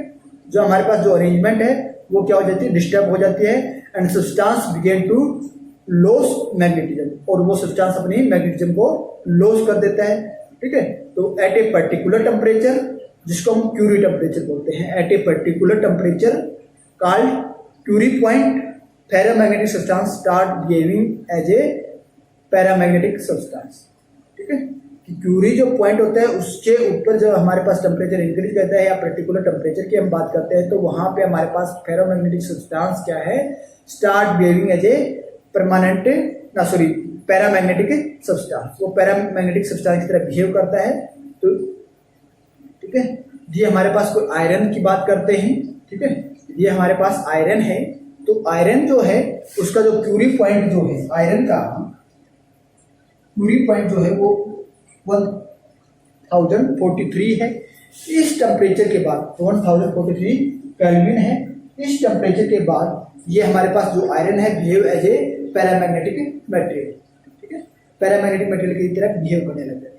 जो हमारे पास जो अरेंजमेंट है वो क्या हो जाती है डिस्टर्ब हो जाती है and substance begin to loss magnetism और वो सब्सटेंस अपनी मैग्नेटिज्म को लॉस कर देता है। ठीक है, तो एट ए पर्टिकुलर टेम्परेचर जिसको हम क्यूरी टेम्परेचर बोलते हैं at a particular temperature called Curie point paramagnetic substance start behaving as a paramagnetic substance. ठीक है, कि क्यूरी जो पॉइंट होता है उसके ऊपर जब हमारे पास टेम्परेचर इंक्रीज करता है या पर्टिकुलर टेम्परेचर की हम बात करते हैं तो वहां पे हमारे पास फेरोमैग्नेटिक सब्सटेंस क्या है, start behaving as a permanent paramagnetic substance. वो पैरामैग्नेटिक सब्सटेंस की तरह बिहेव करता है। तो ठीक है, ये हमारे पास कोई आयरन की बात करते हैं, ठीक है, ये हमारे पास आयरन है। तो आयरन जो है उसका जो क्यूरी पॉइंट जो है, आयरन का क्यूरी पॉइंट जो है वो 1043 है। इस टेम्परेचर के बाद 1043 केल्विन है। इस टेम्परेचर के बाद ये हमारे पास जो आयरन है behave as a paramagnetic material, ठीक है, पैरामैग्नेटिक मटेरियल की तरह बिहेव करने लगते हैं।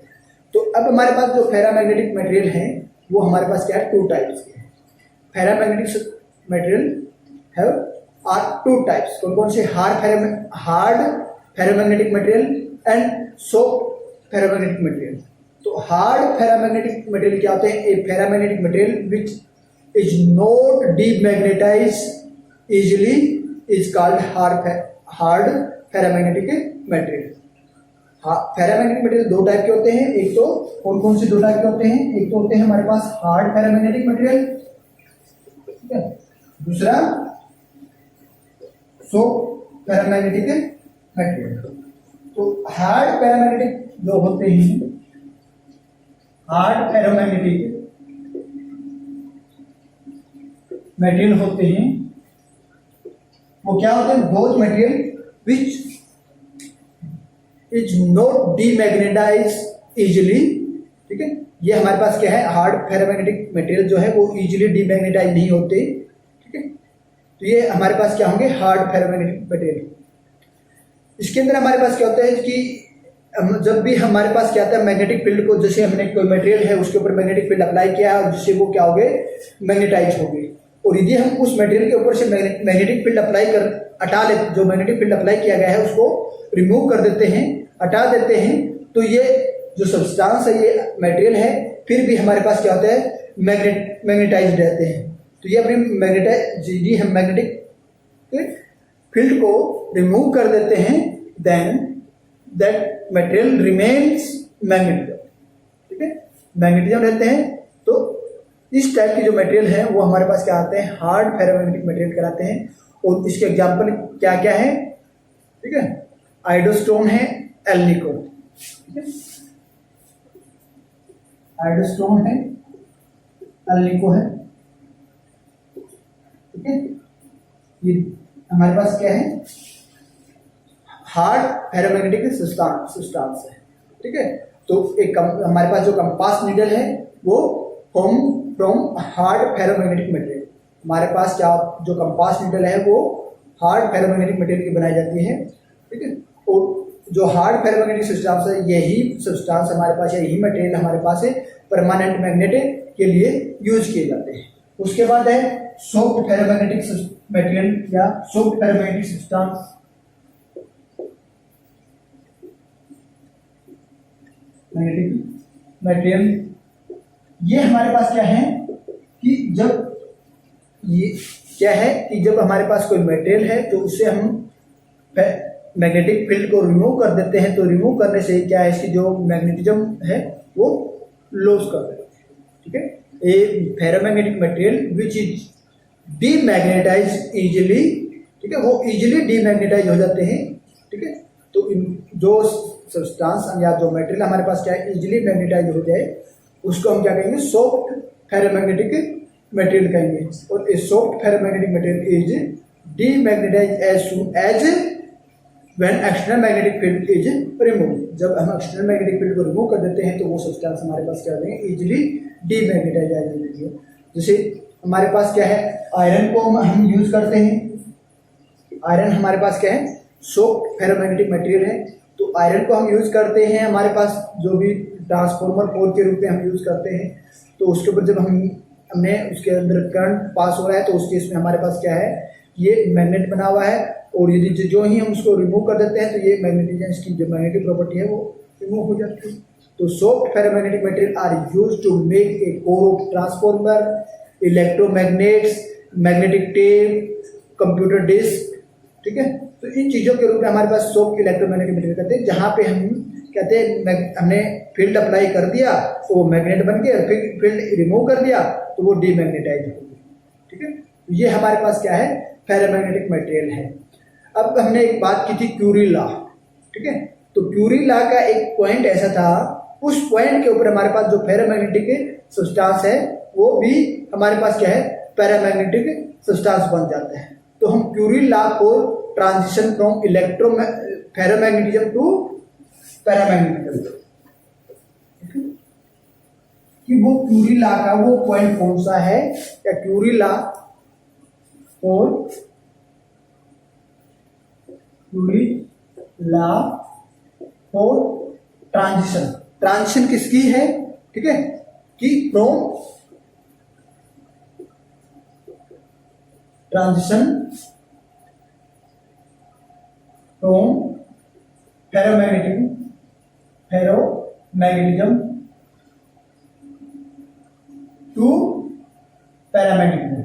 तो अब हमारे पास जो पैरामैग्नेटिक मटेरियल है वो हमारे पास क्या है, 2 टाइप्स के हैं। पैरामैग्नेटिक मटेरियल है आर 2 टाइप्स। कौन कौन से? Hard ferromagnetic material and soft ferromagnetic material. तो हार्ड फेरोमैग्नेटिक मटेरियल क्या होते हैं? A ferromagnetic material which is not demagnetized easily is called hard ferromagnetic material. Ferromagnetic material 2 type के होते हैं। एक तो कौन कौन से 2 टाइप के होते हैं? एक तो होते हैं हमारे पास हार्ड फेरोमैग्नेटिक मटेरियल, ठीक है, दूसरा सॉफ्ट पैरामैग्नेटिक मटेरियल। तो हार्ड पैरामैग्नेटिक जो होते हैं, हार्ड पैरामैग्नेटिक मटेरियल होते हैं, वो क्या होते हैं? Those material which is not demagnetized easily, ठीक है, ये हमारे पास क्या है, हार्ड फेरोमैग्नेटिक मटेरियल जो है वो इजीली डीमैग्नेटाइज नहीं होते, ठीक है। तो ये हमारे पास क्या होंगे, हार्ड फेरोमैग्नेटिक मटेरियल। इसके अंदर हमारे पास क्या होता है कि जब भी हमारे पास क्या आता है मैग्नेटिक फील्ड को, जैसे हमने कोई मटेरियल है उसके ऊपर मैग्नेटिक फील्ड अप्लाई किया है और जिससे वो क्या हो गए, मैग्नेटाइज हो गए, और यदि हम उस मटेरियल के ऊपर से मैग्नेटिक फील्ड अप्लाई कर हटा लेते, जो मैग्नेटिक फील्ड अप्लाई किया गया है उसको रिमूव कर देते हैं, हटा देते हैं, तो ये जो सब्सटेंस है, ये मटेरियल है, फिर भी हमारे पास क्या होता है, मैग्नेटाइज रहते हैं। तो ये अपनी यदि हम मैग्नेटिक फील्ड को रिमूव कर देते हैं, then that material remains magnetism, ठीक है, मैग्नेटिज्म रहते हैं। तो इस टाइप की जो मटेरियल है वो हमारे पास क्या आते हैं, हार्ड फेरोमैग्नेटिक मटेरियल कहलाते हैं। और इसके एग्जांपल क्या क्या है, ठीक है, आइडोस्टोन है, एल्निको, ठीक है, आइडोस्टोन है, एल्निको है, ठीक है, ये हमारे पास क्या है, हार्ड फेरोमैग्नेटिक सब्सटेंस है, ठीक है। तो एक हमारे पास जो कंपास नीडल है वो फ्रॉम हार्ड फेरोमैग्नेटिक मटेरियल, हमारे पास क्या जो कंपास नीडल है वो हार्ड फेरोमैग्नेटिक मटेरियल की बनाई जाती है, ठीक है। और जो हार्ड फेरोमैग्नेटिक सब्सटेंस है, यही सब्सटेंस हमारे पास है, यही मटेरियल हमारे पास है, परमानेंट मैग्नेट के लिए यूज किए जाते हैं। उसके बाद है सॉफ्ट फेरोमैग्नेटिक मटेरियल या soft ferromagnetic substance. Magnetic material ये हमारे पास क्या है कि जब ये क्या है कि जब हमारे पास कोई मटेरियल है तो उससे हम मैग्नेटिक फील्ड को रिमूव कर देते हैं, तो रिमूव करने से क्या है, इसकी जो मैग्नेटिज्म है वो लॉस कर देते हैं, ठीक है। A ferromagnetic material which is demagnetize easily, ठीक है, वो इजीली डीमैग्नेटाइज हो जाते हैं, ठीक है। तो जो सब्सटेंस या जो मटेरियल हमारे पास क्या है, इजीली मैग्नेटाइज हो जाए, उसको हम क्या कहेंगे, सॉफ्ट फेरोमैग्नेटिक मटेरियल कहेंगे। और a soft ferromagnetic material is demagnetize as soon as when external magnetic field is remove. जब हम एक्सटर्नल मैग्नेटिक फील्ड को रिमूव कर देते हैं तो वो सब्सटेंस हमारे पास क्या होते हैं, इजीली डीमैग्नेटाइज आ जाती है। जैसे हमारे पास क्या है, आयरन को हम यूज करते हैं, आयरन हमारे पास क्या है, सॉफ्ट फेरोमैग्नेटिक मटेरियल है, तो आयरन को हम यूज करते हैं, हमारे पास जो भी ट्रांसफॉर्मर कोर के रूप में हम यूज करते हैं, तो उसके ऊपर जब हमने उसके अंदर करंट पास हो रहा है तो उस केस में हमारे पास क्या है, ये मैग्नेट बना हुआ है, और यदि जो ही हम उसको रिमूव कर देते हैं तो ये मैग्नेटिज्म, इसकी जो मैग्नेटिक प्रॉपर्टी है वो रिमूव हो जाती है। तो soft ferromagnetic material are used to make a core of transformer, electromagnets, magnetic tape, computer disk, ठीक है। तो इन चीज़ों के रूप में हमारे पास सॉफ्ट इलेक्ट्रोमैग्नेटिक मटेरियल कहते हैं, जहाँ पे हम कहते हैं हमने फील्ड अप्लाई कर दिया तो वो मैग्नेट बन गया, फिर फील्ड रिमूव कर दिया तो वो डीमैग्नेटाइज हो गई। ठीक है, ये हमारे पास क्या है, फेरोमैग्नेटिक मटेरियल है। अब हमने एक बात की थी क्यूरी लॉ। ठीक है, तो क्यूरी लॉ का एक पॉइंट ऐसा था, उस पॉइंट के ऊपर हमारे पास जो फेरोमैग्नेटिक सब्सटेंस है वो भी हमारे पास क्या है, पैरामैग्नेटिक सब्सटेंस बन जाता है। तो हम क्यूरी लॉ को transition from ferromagnetism to paramagnetism, कि वो क्यूरी लॉ का वो पॉइंट कौन सा है, या क्यूरी लॉ और क्यूरी लॉ और ट्रांजिशन किसकी है, ठीक है, कि from transition from ferromagnetism to paramagnetism.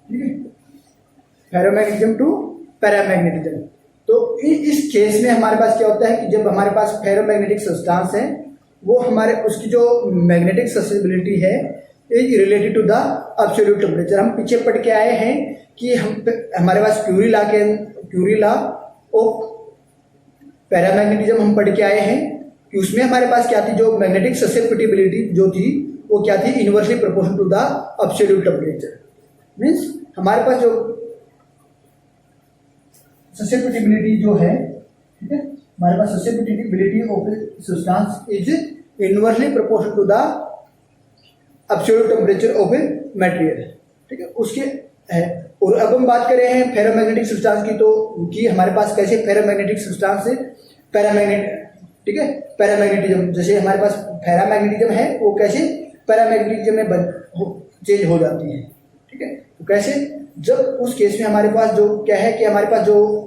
ठीक है, फेरोमैग्नेटिज्म टू पैरामैग्नेटिज्म। तो इस केस में हमारे पास क्या होता है कि जब हमारे पास फेरोमैग्नेटिक सब्सटेंस है वो हमारे उसकी जो मैग्नेटिक ससेसिबिलिटी है is related to the absolute temperature. हम पीछे पढ़ के आए हैं कि हमारे पास क्यूरी लॉ ऑफ पैरामैग्नेटिज्म हम पढ़ के आए हैं कि उसमें हमारे पास क्या थी, जो मैग्नेटिक ससेसिबिलिटी जो थी वो क्या थी, inversely proportional to the absolute temperature. Means हमारे पास जो ससेसिबिलिटी जो है, ठीक है, हमारे पास susceptibility of substance is inversely proportional to the absolute temperature of a material. ठीक है, उसके है। और अब हम बात कर रहे हैं फेरोमैग्नेटिक सब्सटेंस की, तो कि हमारे पास कैसे फेरोमैग्नेटिक सब्सटेंस से पैरामैग्नेट, ठीक है, पैरामैग्नेटिज्म, जैसे हमारे पास पैरामैग्नेटिज्म है वो कैसे पैरामैग्नेटिज्म में चेंज हो जाती है। ठीक है, तो कैसे, जब उस केस में हमारे पास जो क्या है कि हमारे पास जो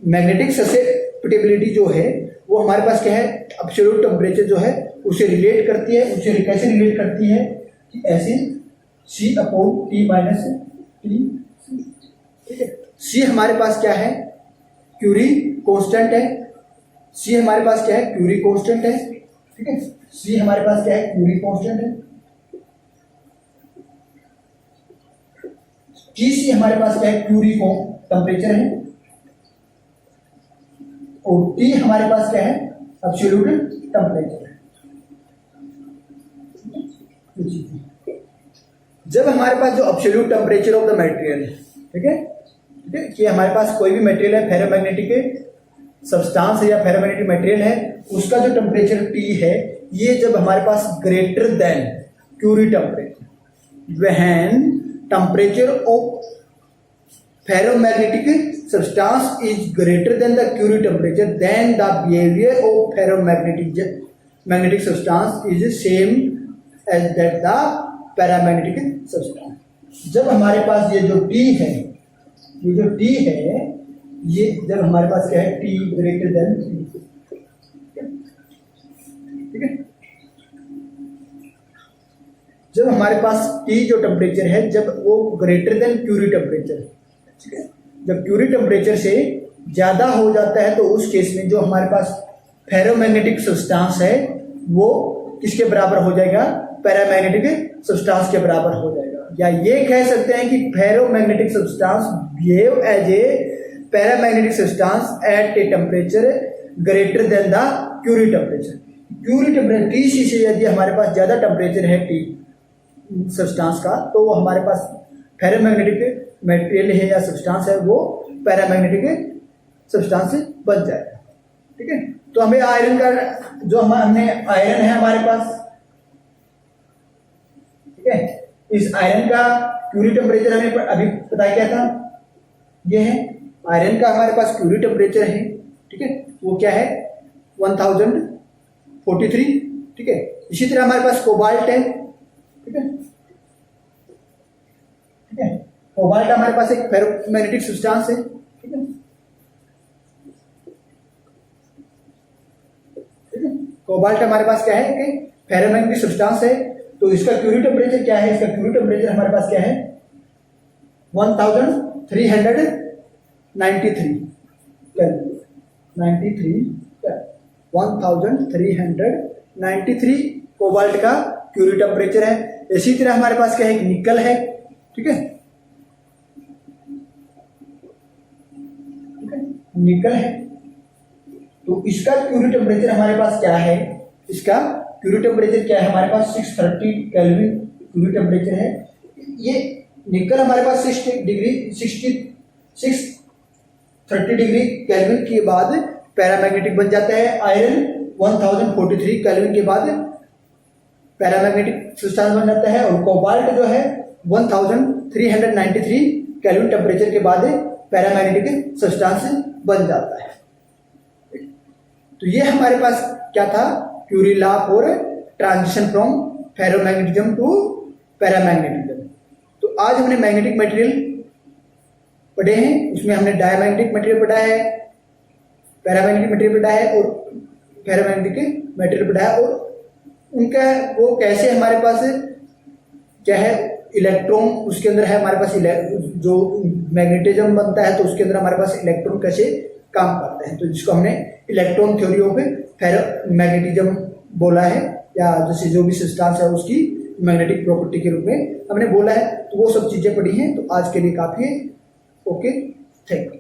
मैग्नेटिक ससेसिबिलिटी जो है वो हमारे पास क्या है, एब्सोल्यूट टेम्परेचर जो है उसे रिलेट करती है। उसे कैसे रिलेट करती है कि ऐसे C/T माइनस T। ठीक है, C हमारे पास क्या है, क्यूरी कांस्टेंट है। C हमारे पास क्या है, क्यूरी कांस्टेंट है। ठीक है, C हमारे पास क्या है, क्यूरी कांस्टेंट है। TC हमारे पास क्या है, क्यूरी को टेम्परेचर है। और T हमारे पास क्या है, एब्सोल्यूट टेम्परेचर है। जब हमारे पास जो absolute temperature of the material है, ठीक है, ठीक है, कि हमारे पास कोई भी मटेरियल है, फेरोमैग्नेटिक सब्सटेंस है या फेरोमैग्नेटिक मटेरियल है, उसका जो टेम्परेचर T है, ये जब हमारे पास greater than Curie temperature, when temperature of ferromagnetic substance is greater than the Curie temperature, then the behavior of ferromagnetic substance is same as that the paramagnetic substance। जब हमारे पास ये जो T है, ये जो T है, ये जब हमारे पास क्या है, T ग्रेटर देन, ठीक है, जब हमारे पास T जो टेम्परेचर है, जब वो ग्रेटर देन क्यूरी टेम्परेचर, ठीक है, जब क्यूरी टेम्परेचर से ज्यादा हो जाता है तो उस केस में जो हमारे पास फेरोमैग्नेटिक सब्सटेंस है वो किसके बराबर हो जाएगा, पैरामैग्नेटिक सब्सटेंस के बराबर हो जाएगा। या ये कह सकते हैं कि ferromagnetic substance behave as a paramagnetic substance at a temperature greater than the Curie temperature. Curie temperature TC से यदि हमारे पास ज्यादा टेम्परेचर है T सब्सटेंस का, तो वो हमारे पास फेरोमैग्नेटिक मटेरियल है या सब्सटेंस है, वो पैरामैग्नेटिक सब्सटेंस से बन जाएगा। ठीक है, तो हमें आयरन का जो हमने आयरन है हमारे पास, ठीक है, इस आयरन का क्यूरी टेम्परेचर हमें अभी पता क्या था, ये है आयरन का हमारे पास क्यूरी टेम्परेचर है। ठीक है, वो क्या है, 1043। ठीक है, इसी तरह हमारे पास कोबाल्ट है। ठीक है, ठीक है, कोबाल्ट हमारे पास एक फेरोमैग्नेटिक सब्सटेंस है। ठीक है, ठीक है, कोबाल्ट हमारे पास क्या है कि फेरोमैग्नेटिक सब्सटेंस है। तो इसका क्यूरी टेम्परेचर क्या है, इसका क्यूरी टेम्परेचर हमारे पास क्या है, 1393। 1393 कोबाल्ट का क्यूरी टेम्परेचर है। इसी तरह हमारे पास क्या है, निकल है, ठीक है, निकल है। तो इसका क्यूरी टेम्परेचर हमारे पास क्या है, इसका क्यूरी टेम्परेचर क्या है हमारे पास 630 केल्विन क्यूरी टेम्परेचर है। ये निकल हमारे पास 630 डिग्री केल्विन के बाद पैरामैग्नेटिक बन जाता है। आयरन 1043 केल्विन के बाद पैरामैग्नेटिक सब्सटेंस बन जाता है। और कोबाल्ट जो है 1393 केल्विन टेम्परेचर के बाद पैरामैग्नेटिक सब्सटेंस बन जाता है। तो ये हमारे पास क्या था, Curie law for transition from ferromagnetism to paramagnetism. तो आज हमने मैग्नेटिक मटेरियल पढ़े हैं, उसमें हमने डायमैग्नेटिक मटेरियल पढ़ा है, पैरामैग्नेटिक मटेरियल पढ़ा है और फेरोमैग्नेटिक मटेरियल पढ़ा है। और उनका वो कैसे हमारे पास क्या है, इलेक्ट्रॉन उसके अंदर है हमारे पास, जो मैग्नेटिज्म बनता है तो उसके अंदर हमारे पास इलेक्ट्रॉन कैसे काम करते हैं, तो जिसको हमने इलेक्ट्रॉन थ्योरी ऑफ फेरोमैग्नेटिज्म बोला है, या जैसे जो भी सब्सटेंस है उसकी मैग्नेटिक प्रॉपर्टी के रूप में हमने बोला है। तो वो सब चीजें पढ़ी हैं। तो आज के लिए काफी है। Okay, thank you.